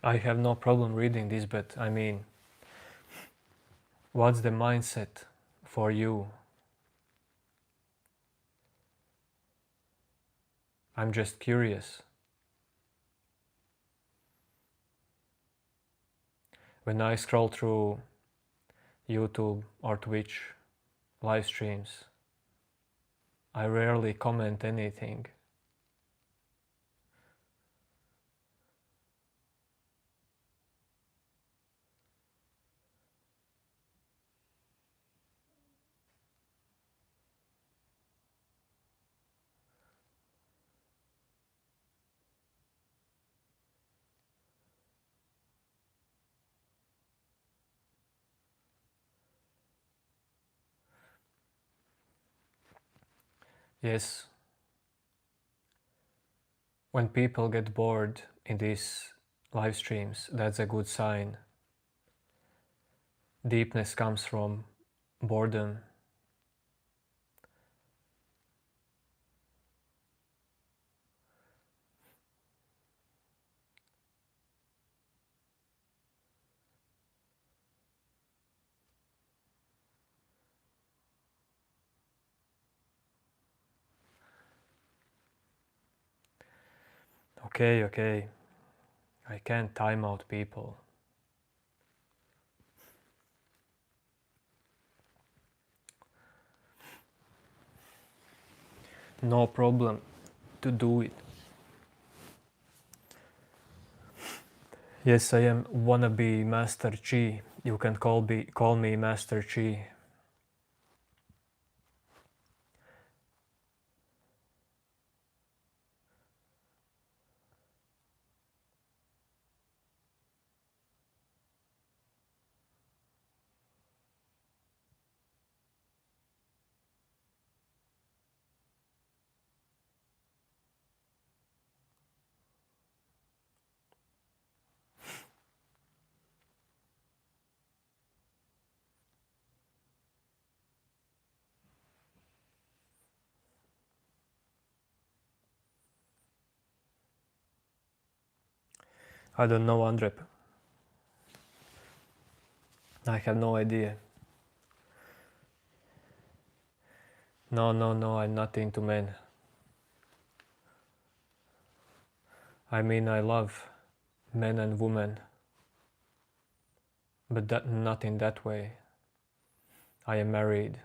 I have no problem reading this, but I mean, what's the mindset for you? I'm just curious. When I scroll through YouTube or Twitch live streams, I rarely comment anything. Yes, when people get bored in these live streams, that's a good sign. Deepness comes from boredom. Okay, okay. I can't time out people. No problem to do it. Yes, I am wannabe Master Chi. You can call me Master Chi. I don't know, Andrep. I have no idea. No, I'm not into men. I mean, I love men and women, but not in that way. I am married.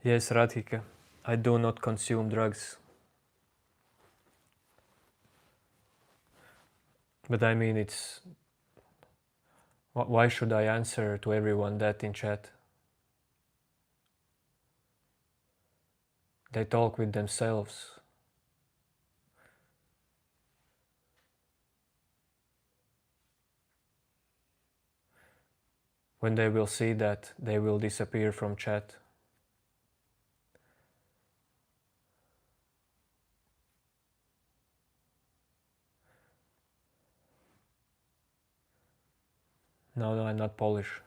Yes, Radhika, I do not consume drugs. But I mean, it's... Why should I answer to everyone that in chat? They talk with themselves. When they will see that, they will disappear from chat. No, I'm not Polish.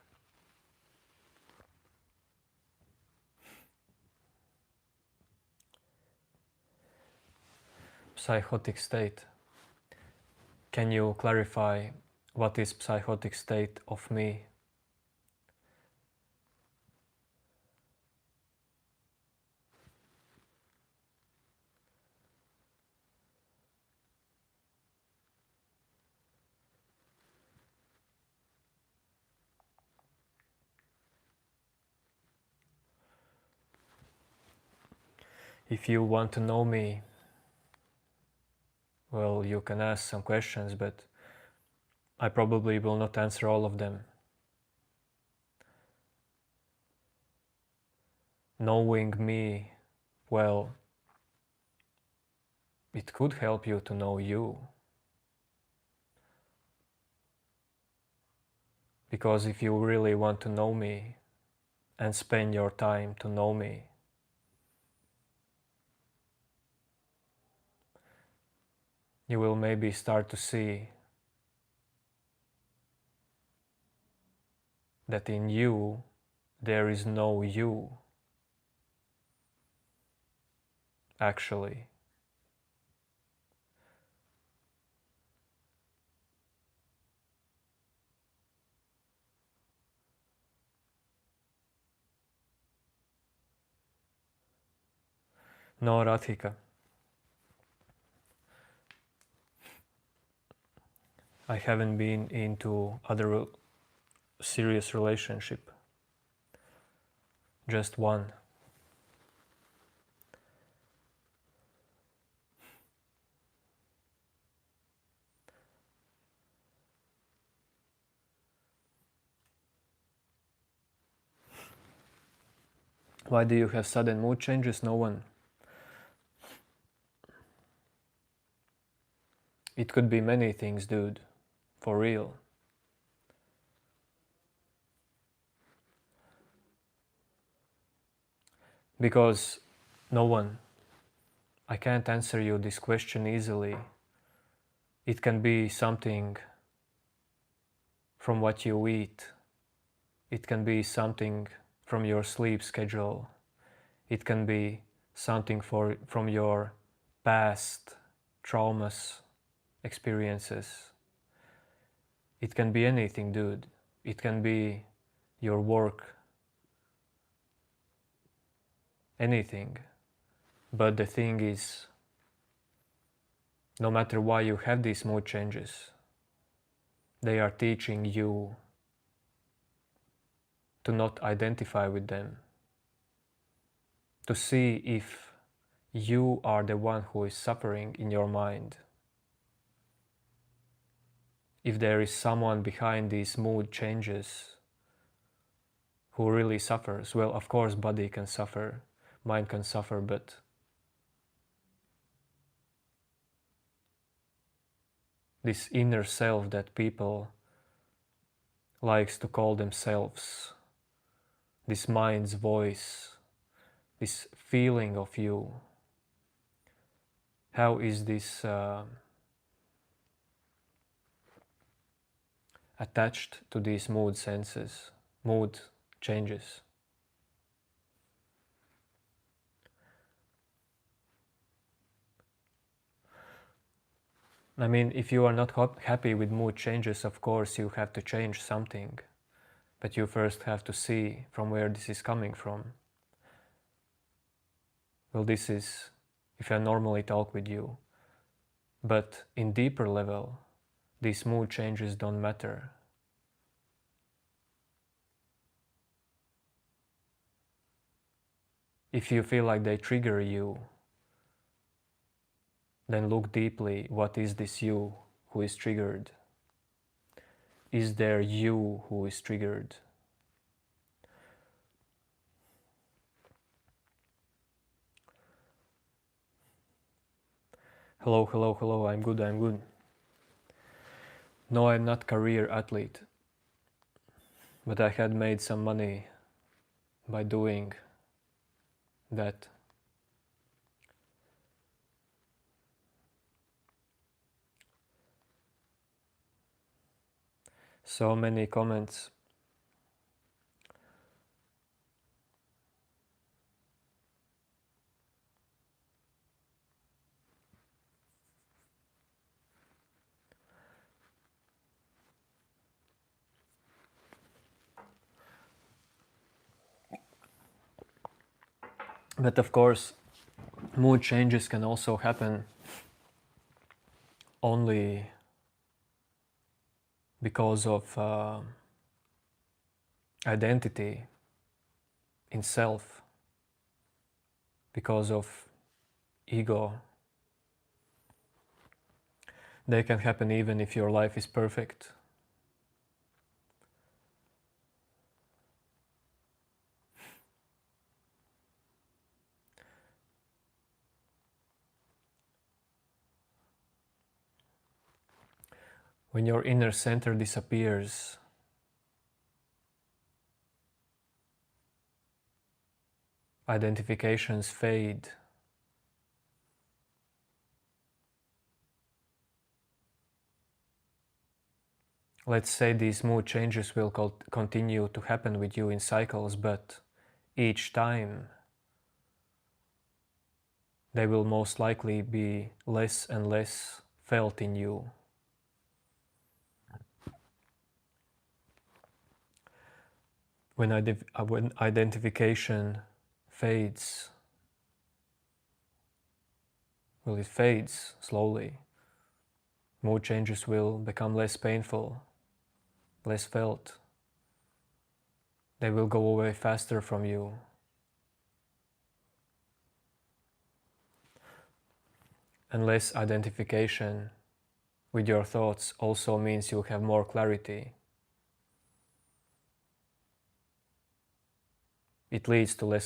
Psychotic state. Can you clarify what is psychotic state of me? If you want to know me, well, you can ask some questions, but I probably will not answer all of them. Knowing me, well, it could help you to know you. Because if you really want to know me and spend your time to know me, you will maybe start to see that in you there is no you, actually. No, Radhika. I haven't been into other serious relationship. Just one. Why do you have sudden mood changes? No one. It could be many things, dude. For real. Because no one. I can't answer you this question easily. It can be something from what you eat. It can be something from your sleep schedule. It can be something from your past traumas, experiences. It can be anything, dude. It can be your work, anything. But the thing is, no matter why you have these mood changes, they are teaching you to not identify with them, to see if you are the one who is suffering in your mind. If there is someone behind these mood changes who really suffers, well, of course, body can suffer, mind can suffer, but this inner self that people likes to call themselves, this mind's voice, this feeling of you, how is this attached to these mood senses, mood changes? I mean, if you are not happy with mood changes, of course you have to change something, but you first have to see from where this is coming from. Well, this is if I normally talk with you, but in deeper level, these mood changes don't matter. If you feel like they trigger you, then look deeply, what is this you who is triggered? Is there you who is triggered? Hello, hello, hello, I'm good, I'm good. No, I'm not career athlete, but I had made some money by doing that. So many comments. But of course, mood changes can also happen only because of identity in self, because of ego. They can happen even if your life is perfect. When your inner center disappears, identifications fade. Let's say these mood changes will continue to happen with you in cycles, but each time they will most likely be less and less felt in you. When identification fades, well, it fades slowly. Mood changes will become less painful, less felt. They will go away faster from you. And less identification with your thoughts also means you'll have more clarity. It leads to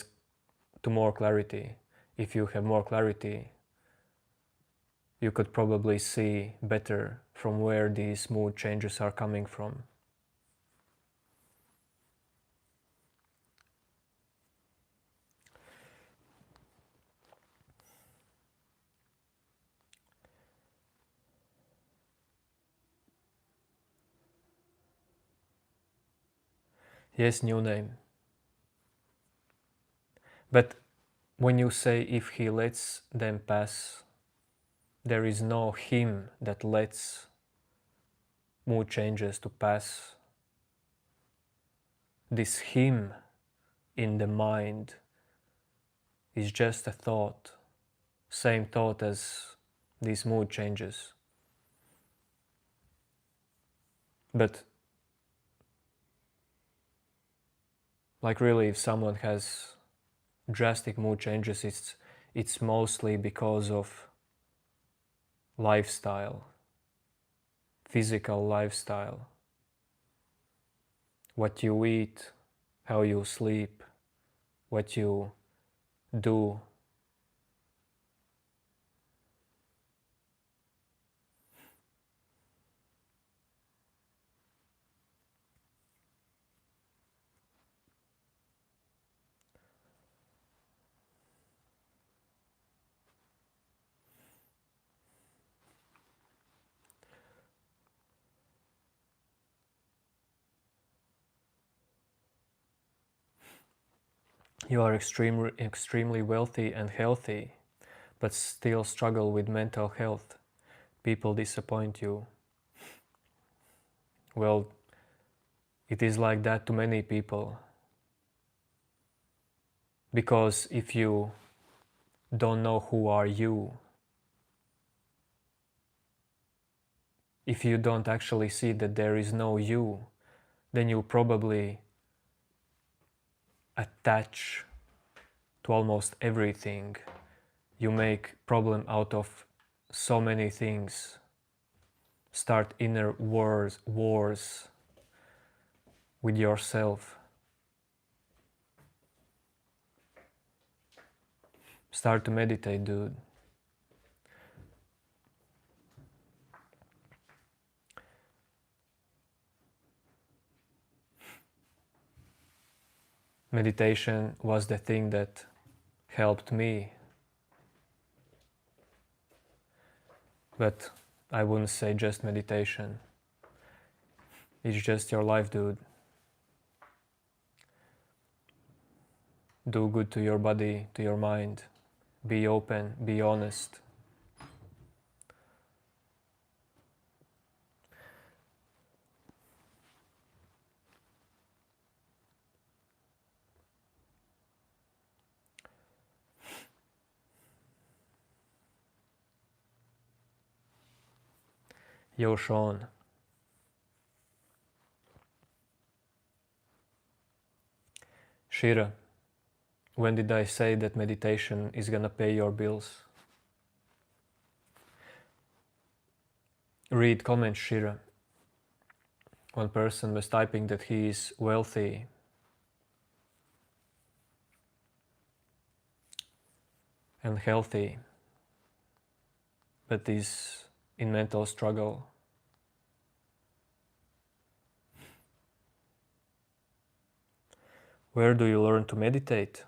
more clarity. If you have more clarity, you could probably see better from where these mood changes are coming from. Yes, new name. But when you say if he lets them pass, there is no him that lets mood changes to pass. This him in the mind is just a thought, same thought as these mood changes. But like really, if someone has drastic mood changes, it's mostly because of lifestyle, physical lifestyle, what you eat, how you sleep, what you do. You are extremely wealthy and healthy, but still struggle with mental health. People disappoint you. Well, it is like that to many people. Because if you don't know who are you, if you don't actually see that there is no you, then you probably attach to almost everything. You make problem out of so many things. Start inner wars with yourself. Start to meditate, dude. Meditation was the thing that helped me. But I wouldn't say just meditation. It's just your life, dude. Do good to your body, to your mind. Be open, be honest. Yo, Sean. Shira, when did I say that meditation is gonna pay your bills? Read comments, Shira. One person was typing that he is wealthy and healthy, but is in mental struggle. Where do you learn to meditate?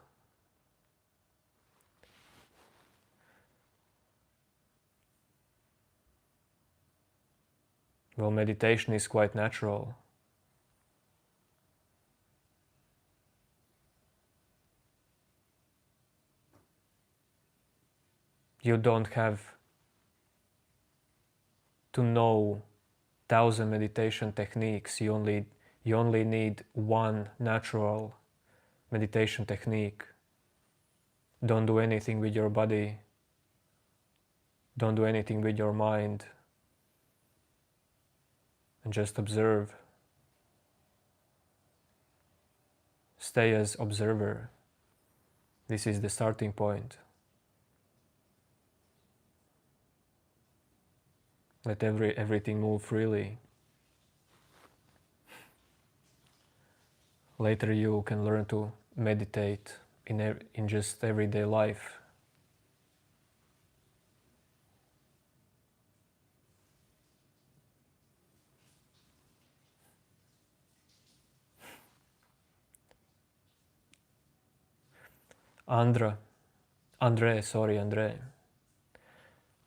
Well, meditation is quite natural. You don't have to know 1,000 meditation techniques. You only need one natural meditation technique. Don't do anything with your body. Don't do anything with your mind and just observe. Stay as observer. This is the starting point. Let everything move freely. Later you can learn to meditate in just everyday life. Andre,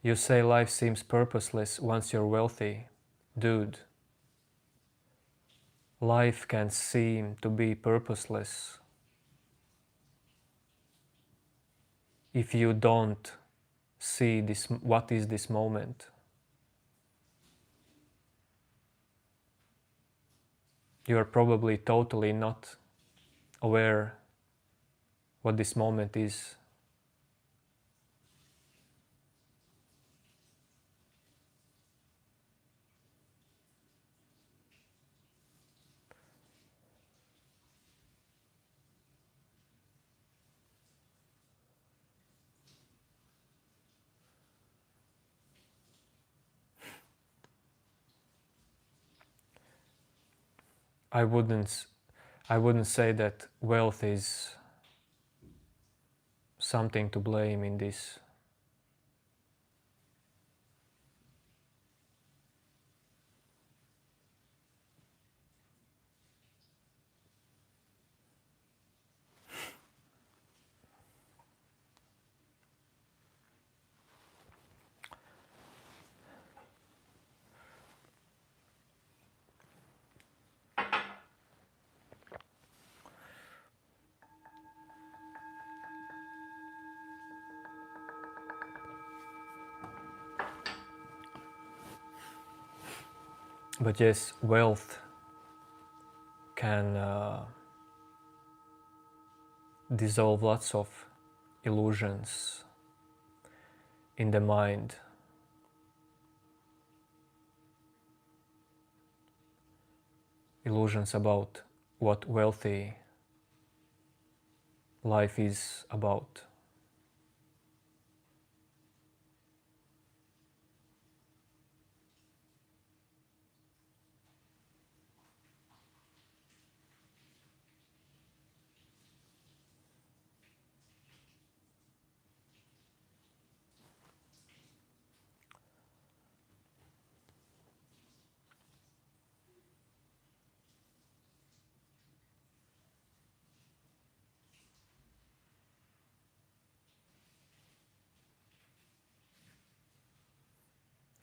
you say life seems purposeless once you're wealthy. Dude, life can seem to be purposeless if you don't see this, what is this moment. You are probably totally not aware what this moment is. I wouldn't say that wealth is something to blame in this. But yes, wealth can dissolve lots of illusions in the mind. Illusions about what wealthy life is about.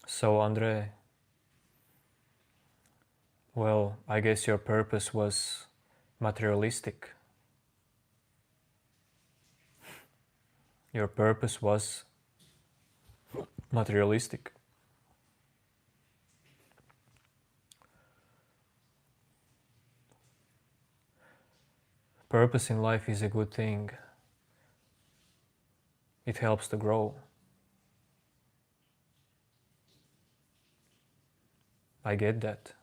So Andre, well, I guess your purpose was materialistic. Your purpose was materialistic. Purpose in life is a good thing. It helps to grow. I get that.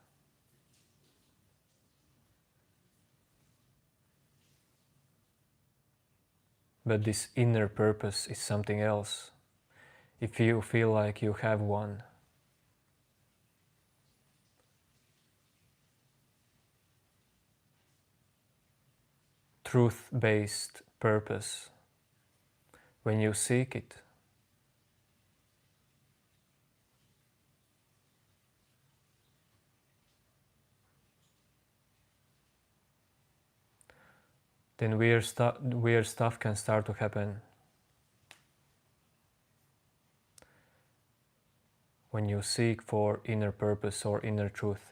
But this inner purpose is something else. If you feel like you have one, truth-based purpose, when you seek it, then weird stuff can start to happen. When you seek for inner purpose or inner truth.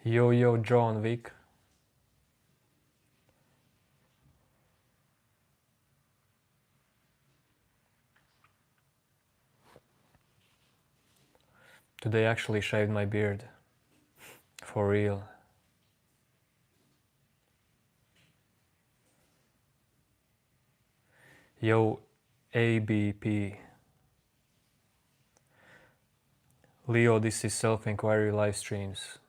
Yo, John Wick. Today I actually shaved my beard. For real. Yo, ABP. Leo, this is self-inquiry live streams.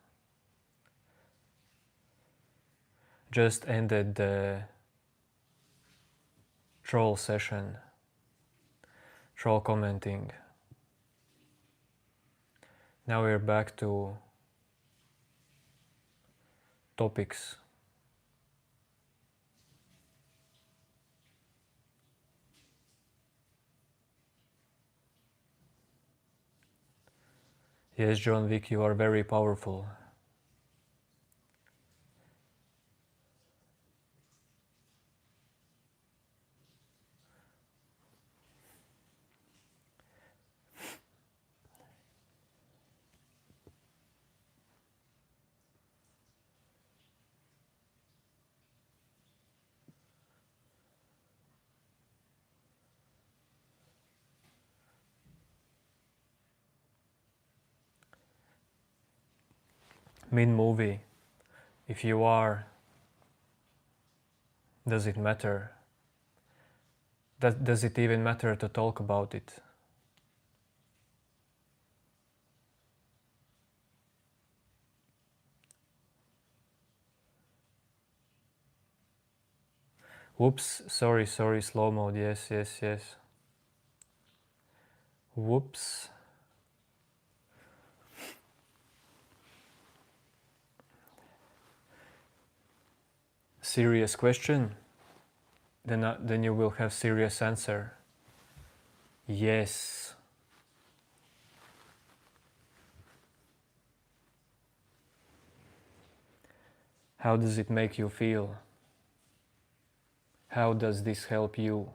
Just ended the troll session. Troll commenting. Now we're back to topics. Yes, John Wick, you are very powerful. Mid-movie, if you are, does it matter? Does it even matter to talk about it? Whoops, sorry, slow mode, yes. Whoops. Serious question? Then you will have serious answer. Yes. How does it make you feel? How does this help you?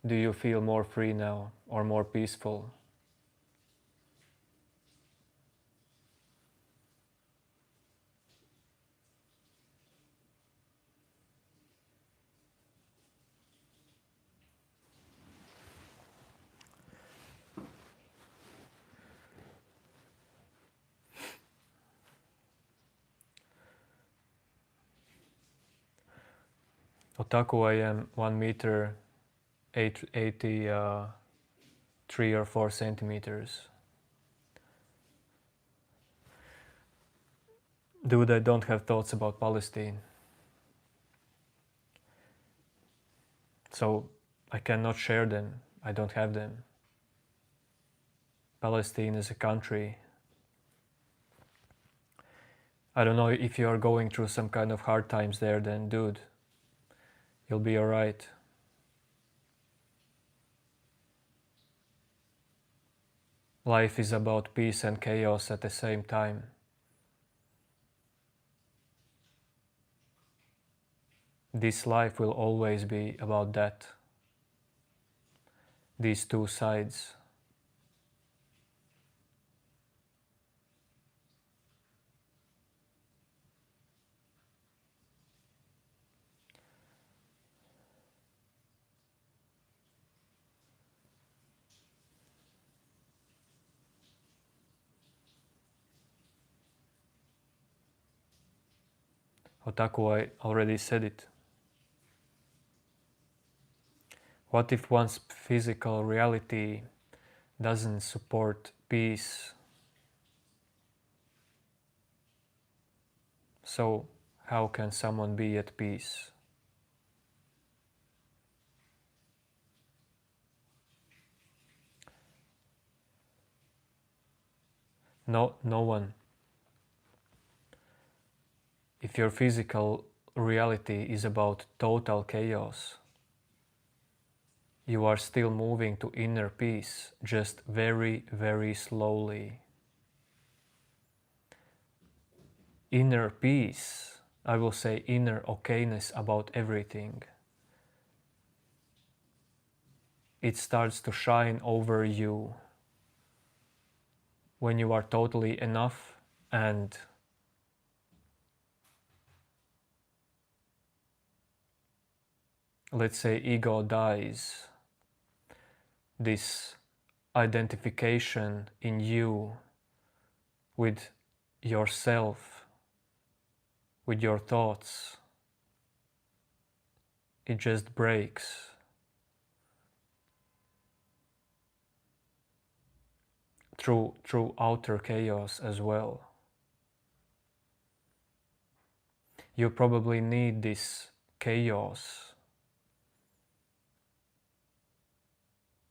Do you feel more free now or more peaceful? Otaku, I am 1 meter 83 or 4 centimeters. Dude, I don't have thoughts about Palestine. So I cannot share them. I don't have them. Palestine is a country. I don't know if you are going through some kind of hard times there, then dude, you'll be alright. Life is about peace and chaos at the same time. This life will always be about that. These two sides. Otaku, I already said it. What if one's physical reality doesn't support peace? So, how can someone be at peace? No one. If your physical reality is about total chaos, you are still moving to inner peace, just very, very slowly. Inner peace, I will say inner okayness about everything. it starts to shine over you when you are totally enough, and let's say ego dies. This identification in you with yourself, with your thoughts, it just breaks. Through outer chaos as well. You probably need this chaos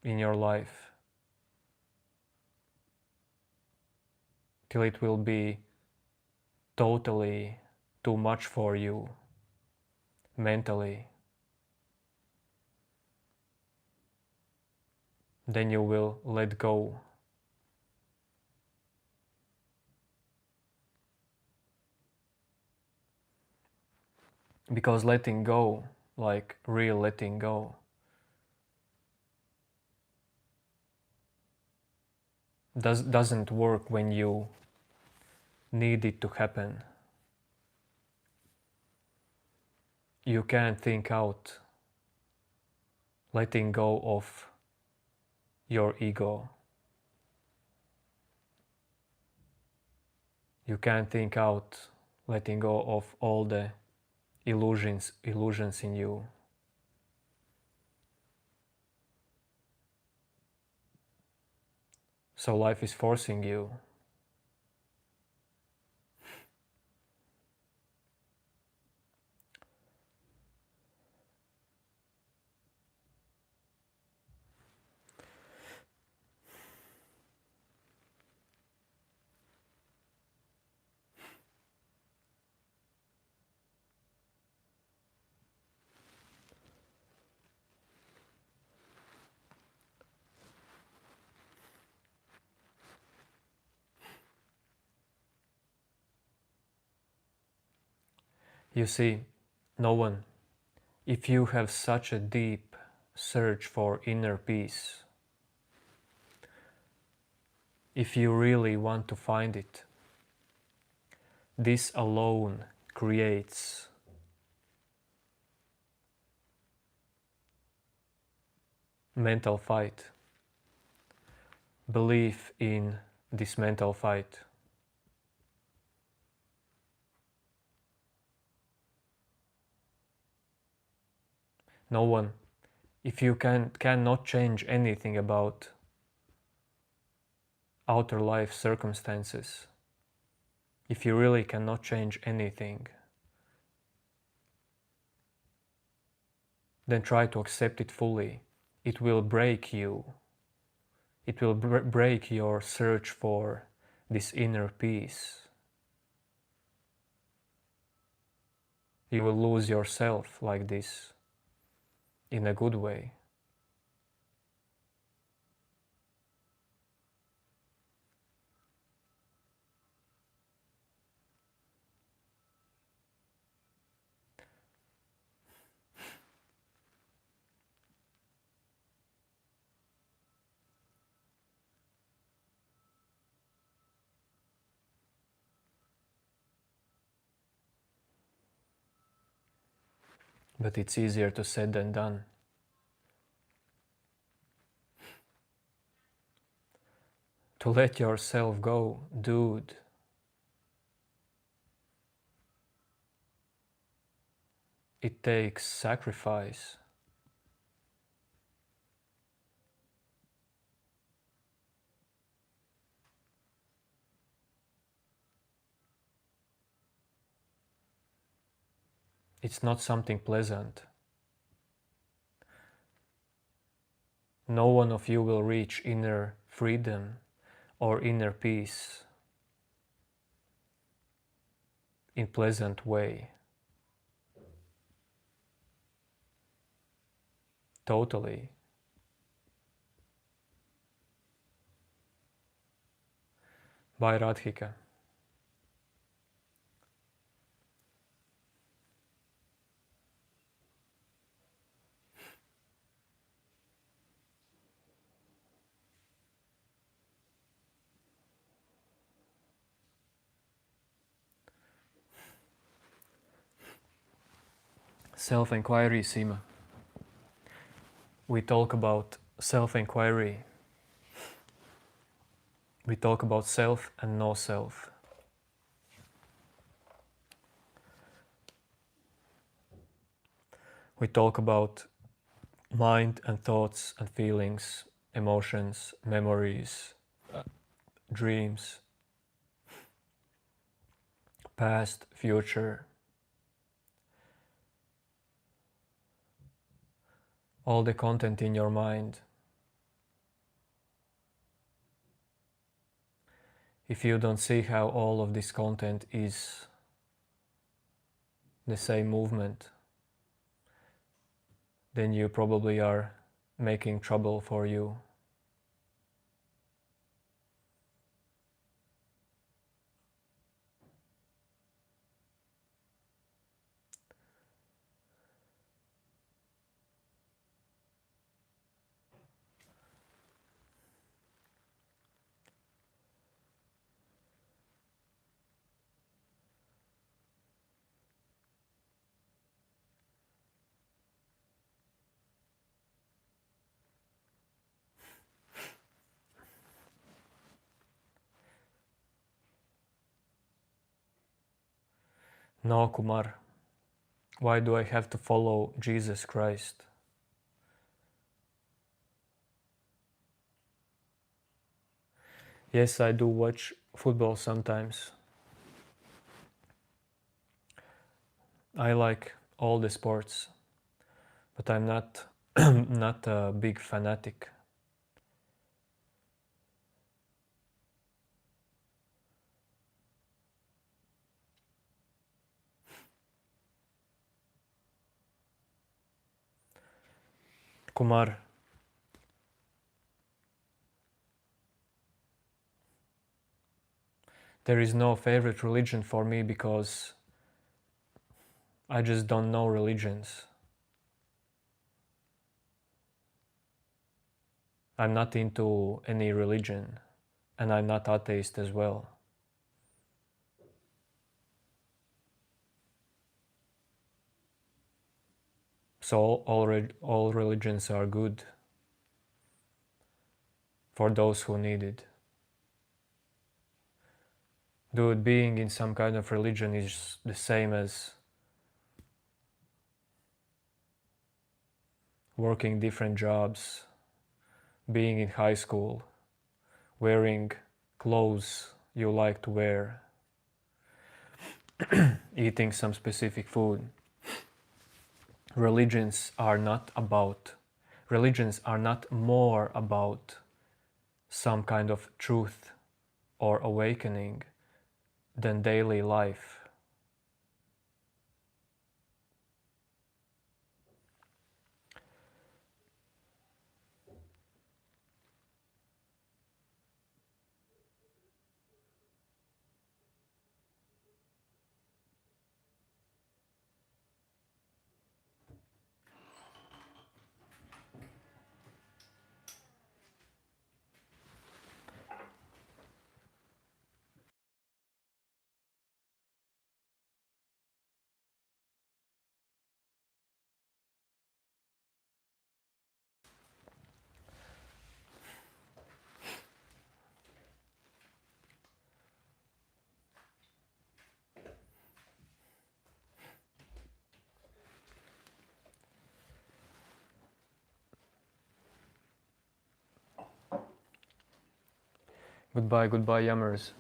in your life till it will be totally too much for you mentally. Then you will let go. Because letting go, like real letting go, doesn't work when you need it to happen. You can't think out letting go of your ego. You can't think out letting go of all the illusions in you. So life is forcing you. You see, no one, if you have such a deep search for inner peace, if you really want to find it, this alone creates mental fight, belief in this mental fight. No one, if you cannot change anything about outer life circumstances, if you really cannot change anything, then try to accept it fully. It will break you. It will break your search for this inner peace. You will lose yourself like this, in a good way. But it's easier to said than done. To let yourself go, dude. It takes sacrifice. It's not something pleasant. No one of you will reach inner freedom or inner peace in pleasant way. Totally. Bye, Radhika. Self-inquiry, Sima. We talk about self-inquiry. We talk about self and no self. We talk about mind and thoughts and feelings, emotions, memories, dreams, past, future, all the content in your mind. If you don't see how all of this content is the same movement, then you probably are making trouble for you. No, Kumar, why do I have to follow Jesus Christ? Yes, I do watch football sometimes. I like all the sports, but I'm not not a big fanatic. Kumar, there is no favorite religion for me because I just don't know religions. I'm not into any religion, and I'm not atheist as well. So all religions are good for those who need it. Dude, being in some kind of religion is the same as working different jobs, being in high school, wearing clothes you like to wear, eating some specific food. Religions are not more about some kind of truth or awakening than daily life. Goodbye, goodbye, yummers.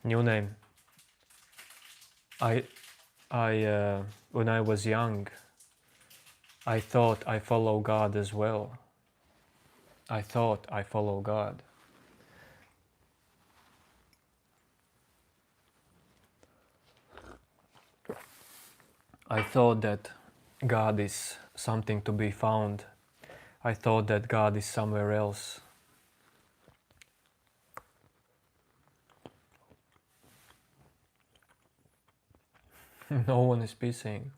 New name. When I was young, I thought I follow God as well. I thought I follow God. I thought that God is something to be found. I thought that God is somewhere else. No one is peacing.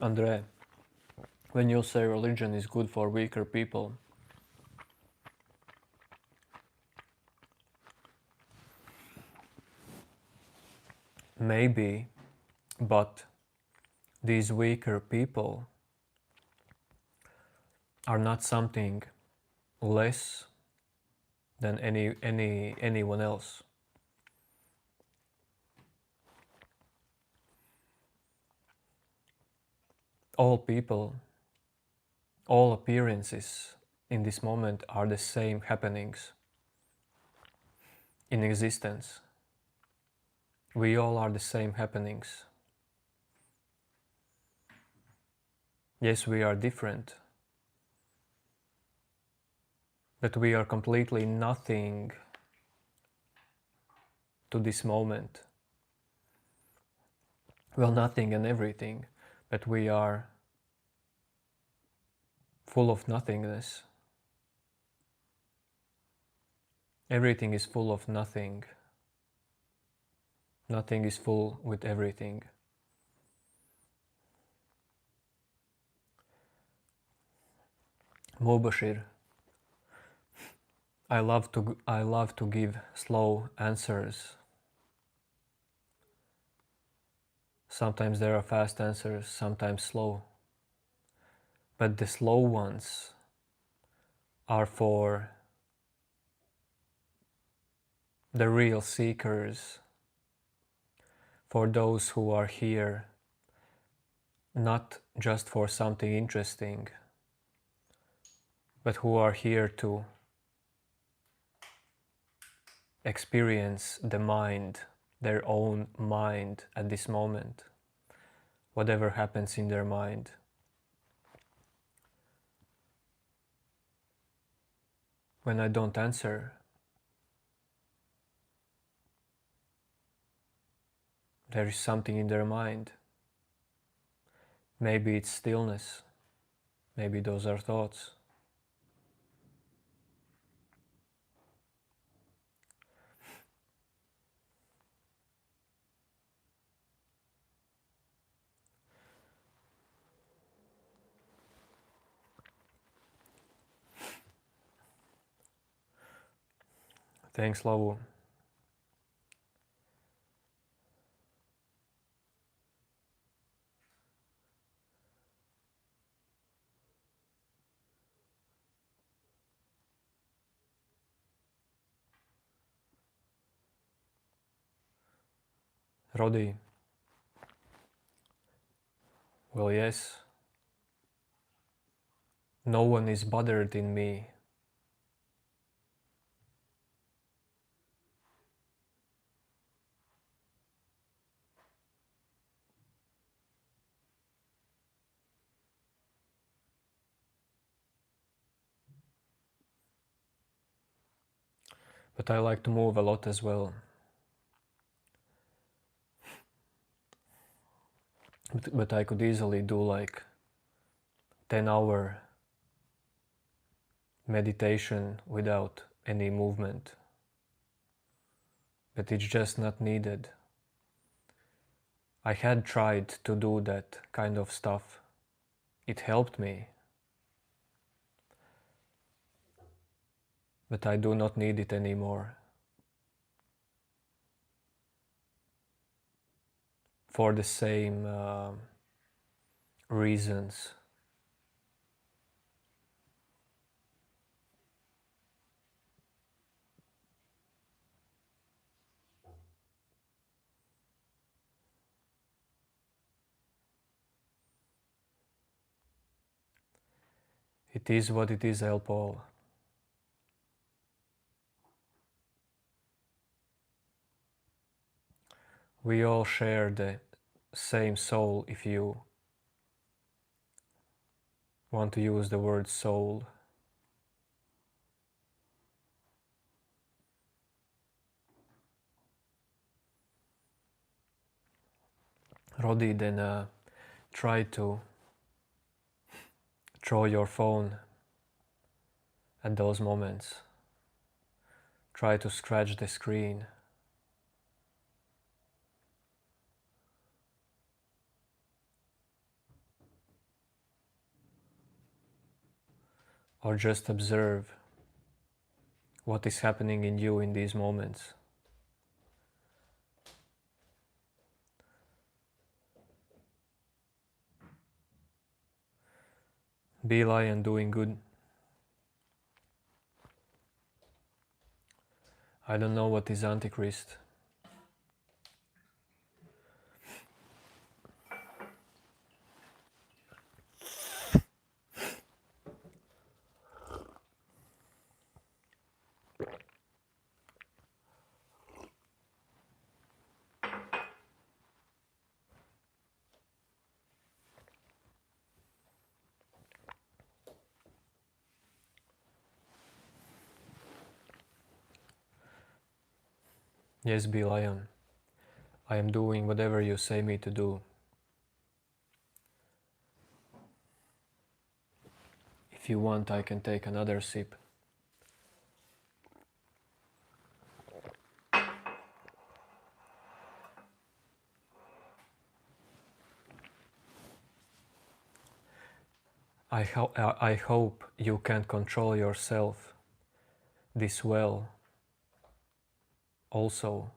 Andre, when you say religion is good for weaker people, maybe, but these weaker people are not something less than anyone else. All people, all appearances in this moment are the same happenings in existence. We all are the same happenings. Yes, we are different, but we are completely nothing to this moment. Well, nothing and everything, but we are full of nothingness. Everything is full of nothing. Nothing is full with everything. Mubashir, I love to give slow answers. Sometimes there are fast answers, sometimes slow. But the slow ones are for the real seekers, for those who are here not just for something interesting, but who are here to experience the mind, their own mind at this moment, whatever happens in their mind. When I don't answer, there is something in their mind. Maybe it's stillness, maybe those are thoughts. Thanks, Lavu. Rodi, well, yes, no one is bothered in me. But I like to move a lot as well. But I could easily do like 10-hour meditation without any movement. But it's just not needed. I had tried to do that kind of stuff. It helped me. But I do not need it anymore. For the same reasons. It is what it is, El Paul. We all share the same soul, if you want to use the word soul. Rodi, then try to throw your phone at those moments. try to scratch the screen. Or just observe what is happening in you in these moments. Be lion doing good. I don't know what is Antichrist. Yes, be lion. I am doing whatever you say me to do. If you want, I can take another sip. I hope you can control yourself this well also.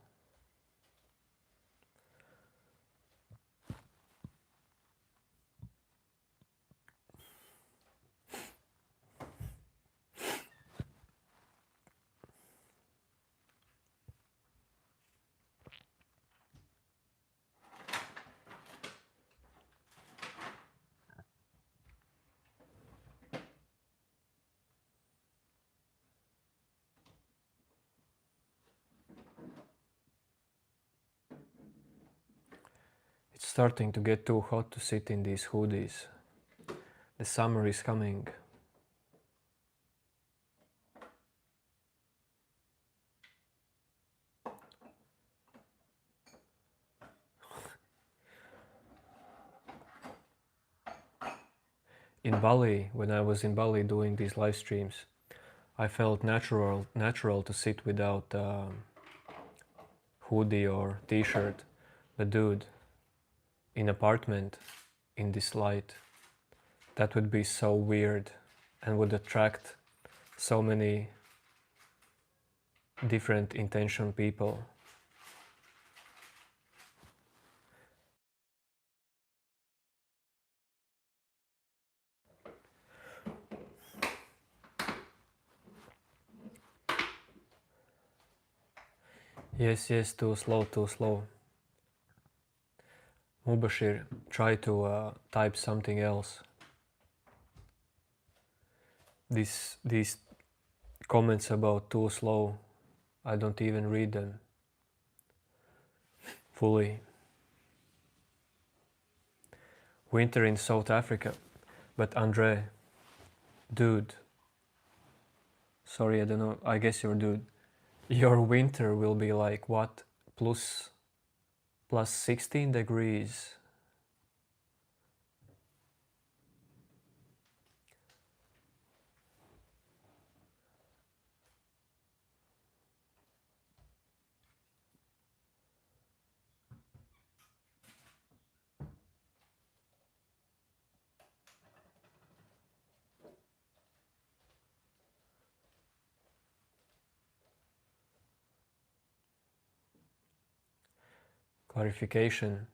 It's starting to get too hot to sit in these hoodies. The summer is coming. In Bali, when I was in Bali doing these live streams, I felt natural to sit without hoodie or t-shirt. But dude, in apartment, in this light, that would be so weird and would attract so many different intention people. Yes, too slow. Mubashir, try to type something else. These comments about too slow, I don't even read them fully. Winter in South Africa, but Andre, dude, sorry, I don't know, I guess you're dude. Your winter will be like what? Plus 16 degrees. Clarification.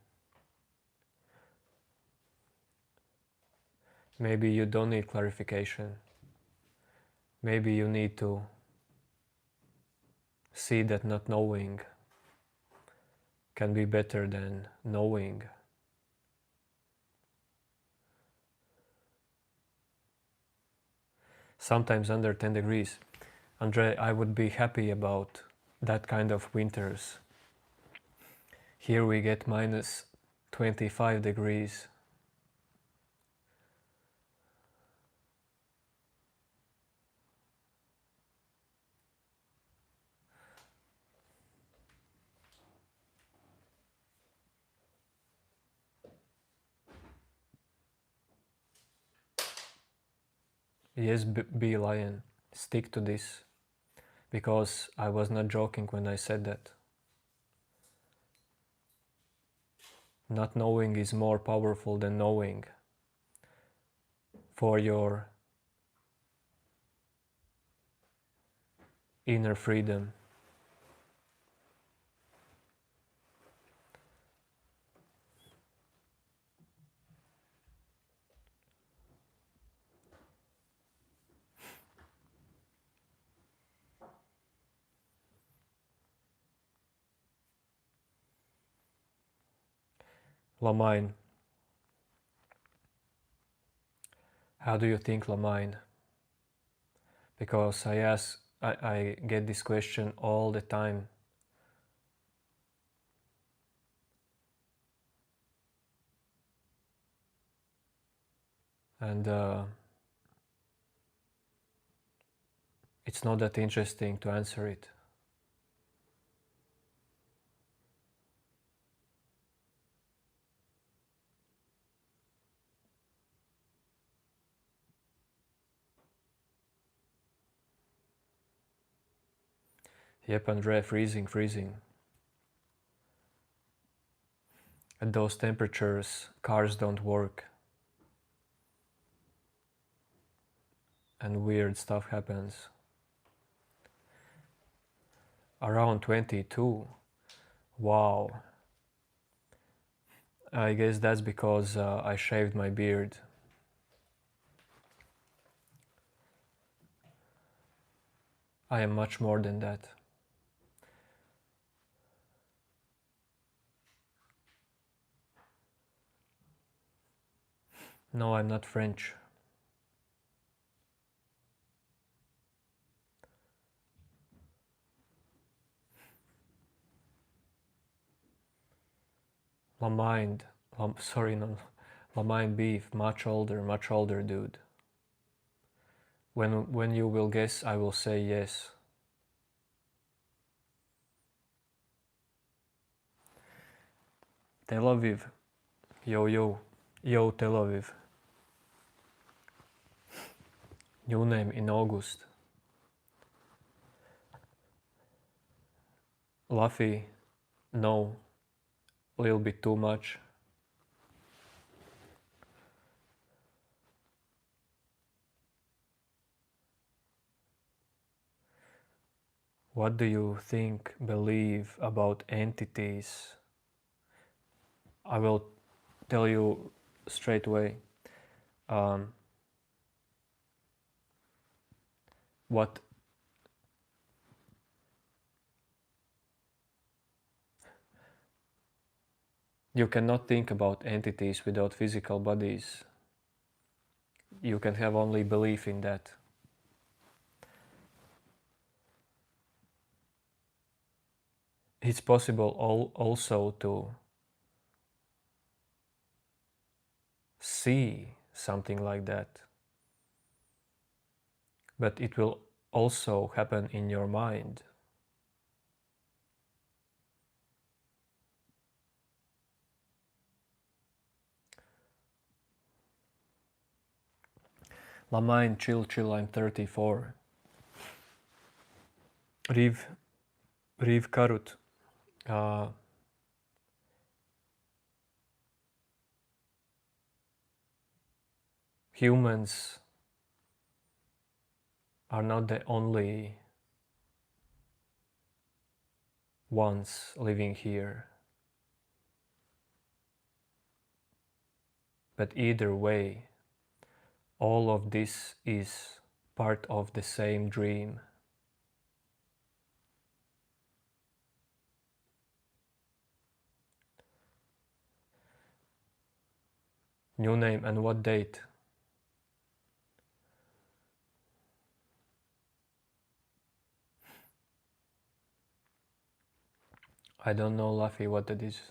Maybe you don't need clarification. Maybe you need to see that not knowing can be better than knowing. Sometimes under 10 degrees. Andre, I would be happy about that kind of winters. Here we get minus 25 degrees. Yes, be lion. Stick to this. because I was not joking when I said that. Not knowing is more powerful than knowing for your inner freedom. Lamine, how do you think, Lamine? Because I get this question all the time. And it's not that interesting to answer it. Yep, Andre, freezing. At those temperatures, cars don't work. And weird stuff happens. Around 22. Wow. I guess that's because I shaved my beard. I am much more than that. No, I'm not French. Lamine, Lamine beef, much older dude. When you will guess, I will say yes. Tel Aviv. Yo Tel Aviv. New name in August. Luffy, no, a little bit too much. What do you think, believe about entities? I will tell you straight away. What you cannot think about entities without physical bodies. You can have only belief in that. It's possible also to see something like that, but it will also happen in your mind. Lamine, chill, I'm 34. Riv Karut. Humans are not the only ones living here. But either way, all of this is part of the same dream. New name and what date? I don't know, Laffy, what that is.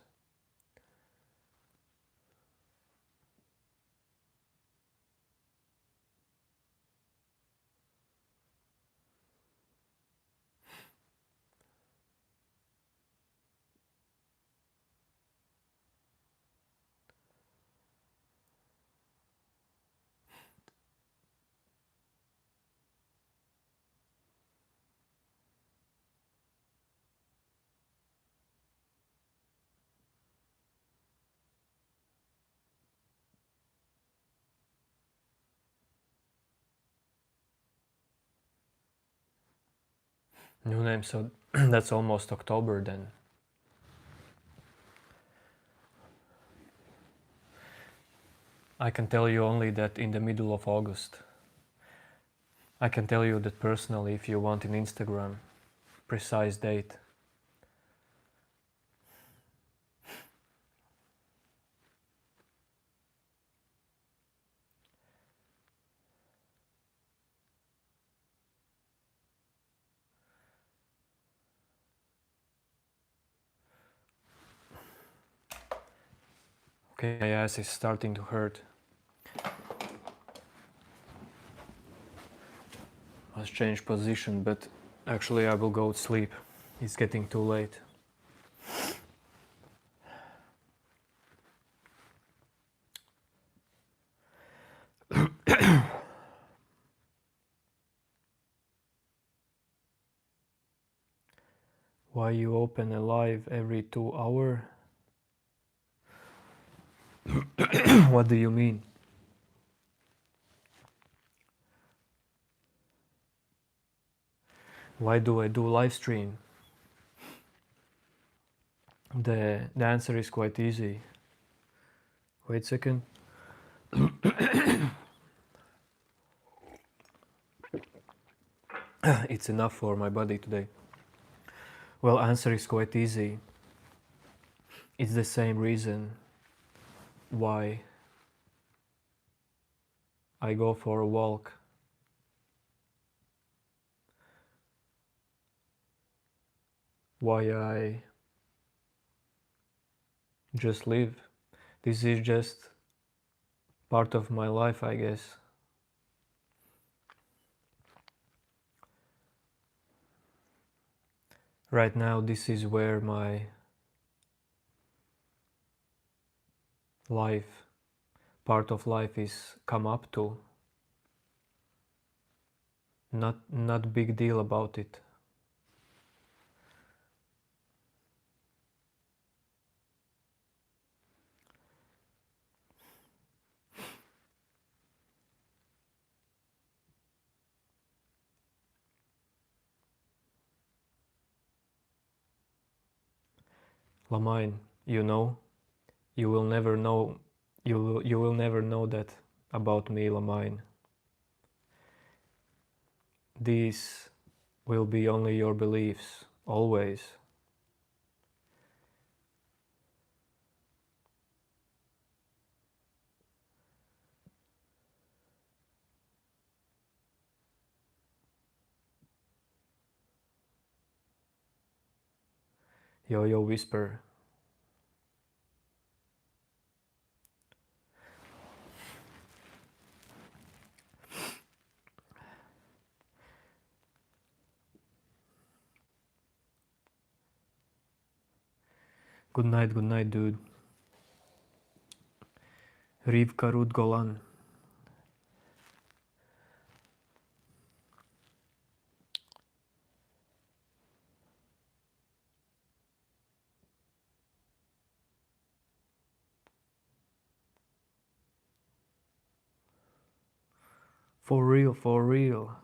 New name, so that's almost October then. I can tell you only that in the middle of August. I can tell you that personally if you want in Instagram, precise date. Okay, my ass is starting to hurt. Must change position, but actually I will go to sleep. It's getting too late. Why you open a live every 2 hours? What do you mean? Why do I do live stream? The answer is quite easy. Wait a second. It's enough for my body today. Well, answer is quite easy. It's the same reason why I go for a walk. Why I just live. This is just part of my life, I guess. Right now, this is where my life, part of life is come up to. Not big deal about it. Lamine, you know, you will never know, you will never know that about me, Lamine. These will be only your beliefs, always. Yo whisper. Good night, dude. Rivka Rud Golan. For real, for real.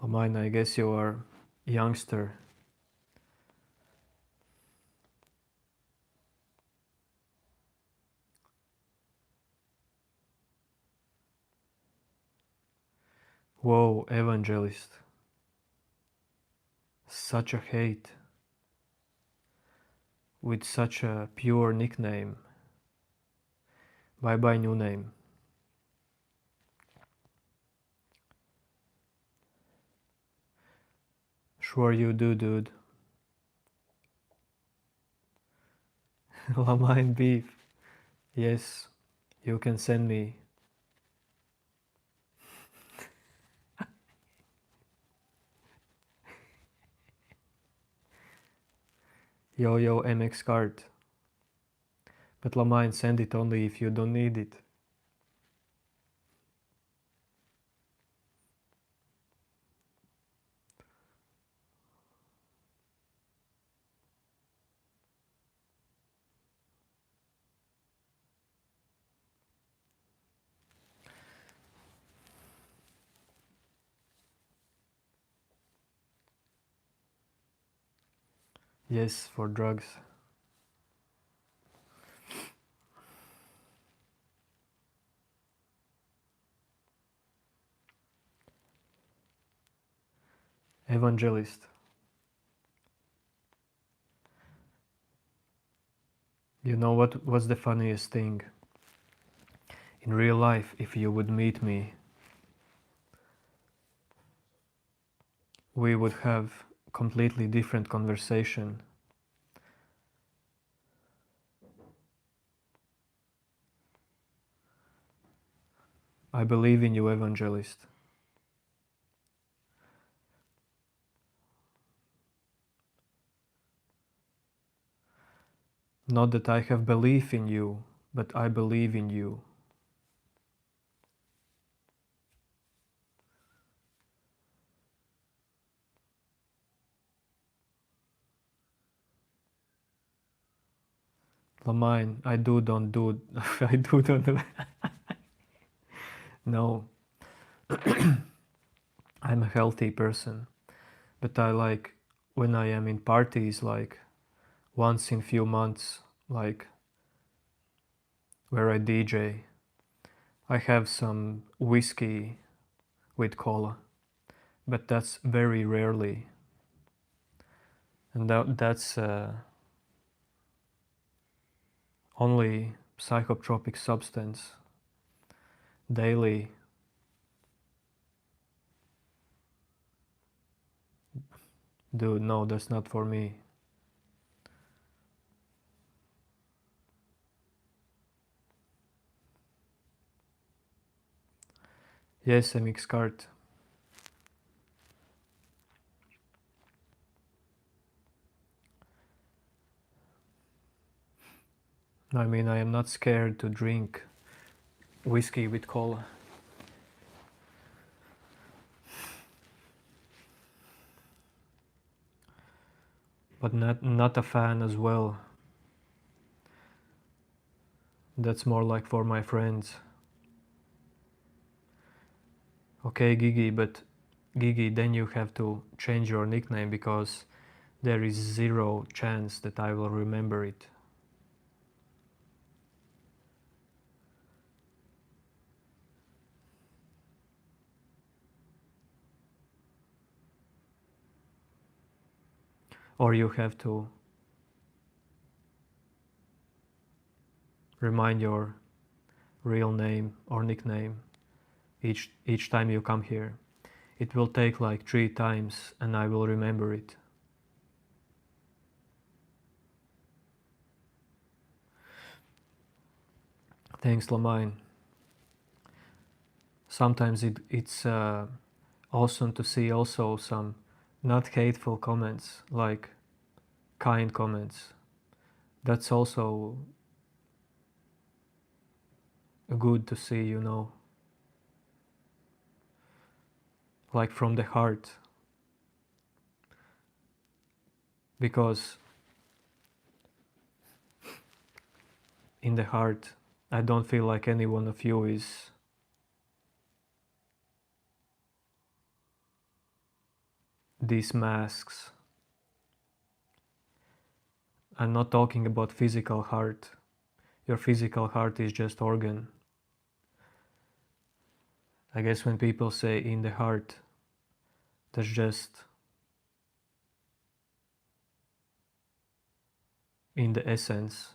Lamine, I guess you are youngster. Whoa, evangelist. Such a hate. With such a pure nickname. Bye bye, new name. Sure you do, dude. Lamine beef. Yes, you can send me. Yo MX card. But Lamine, send it only if you don't need it. Yes, for drugs. Evangelist. You know what was the funniest thing? In real life, if you would meet me, we would have completely different conversation. I believe in you, Evangelist. Not that I have belief in you, but I believe in you. Lamine, I don't do, I don't do. No, I'm a healthy person, but I like when I am in parties, like once in few months, like where I DJ, I have some whiskey with cola, but that's very rarely, and that's only psychotropic substance daily. Dude, no, that's not for me. Yes, MX card. I mean, I am not scared to drink whiskey with cola. But not a fan as well. That's more like for my friends. Okay, Gigi, but Gigi, then you have to change your nickname because there is zero chance that I will remember it. Or you have to remind your real name or nickname each time you come here. It will take like 3 times and I will remember it. Thanks, Lamine. Sometimes it's awesome to see also some not hateful comments, like kind comments. That's also good to see, you know, like from the heart. Because in the heart, I don't feel like any one of you is these masks. I'm not talking about physical heart. Your physical heart is just organ. I guess when people say in the heart, that's just in the essence.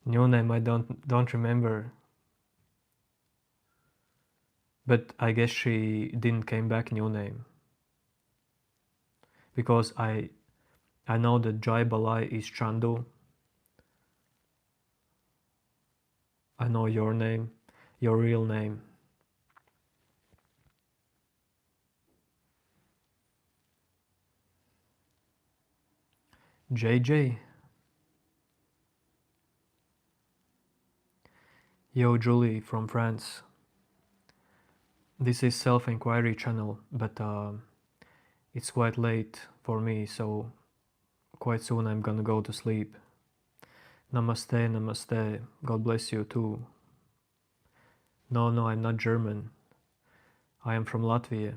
New name I don't remember. But I guess she didn't came back new name. Because I know that Jai Balai is Chandu. I know your name, your real name. JJ. Yo, Julie from France. This is self-inquiry channel, but it's quite late for me, so quite soon I'm gonna go to sleep. Namaste, namaste. God bless you too. No, I'm not German. I am from Latvia.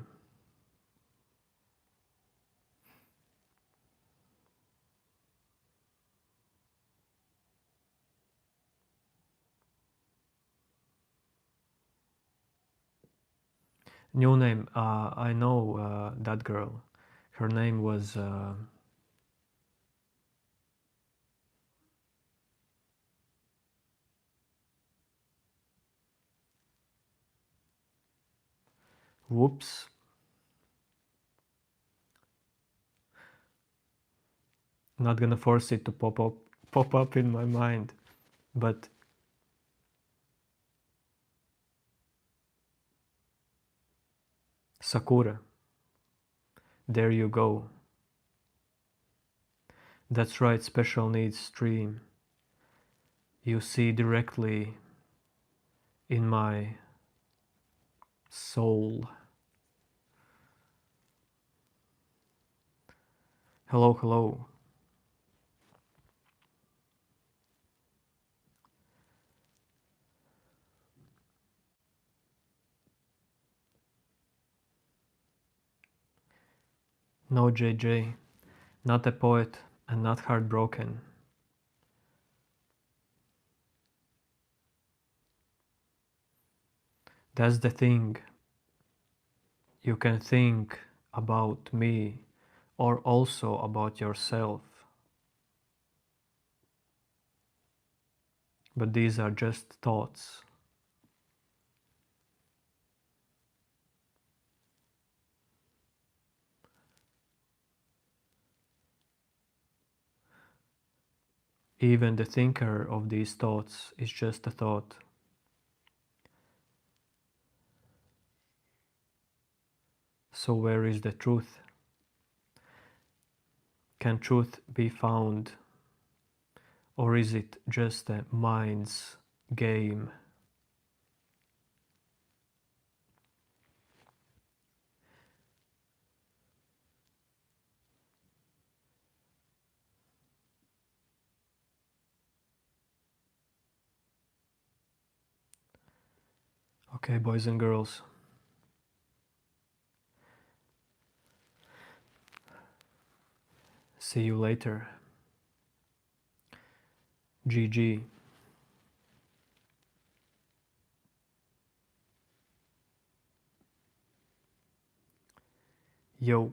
New name. I know that girl. Her name was whoops. Not gonna force it to pop up in my mind, but Sakura. There you go. That's right, special needs stream. You see directly in my soul. Hello, hello. No, JJ, not a poet and not heartbroken. That's the thing. You can think about me or also about yourself. But these are just thoughts. Even the thinker of these thoughts is just a thought. So where is the truth? Can truth be found? Or is it just a mind's game? Okay, boys and girls. See you later. GG. Yo.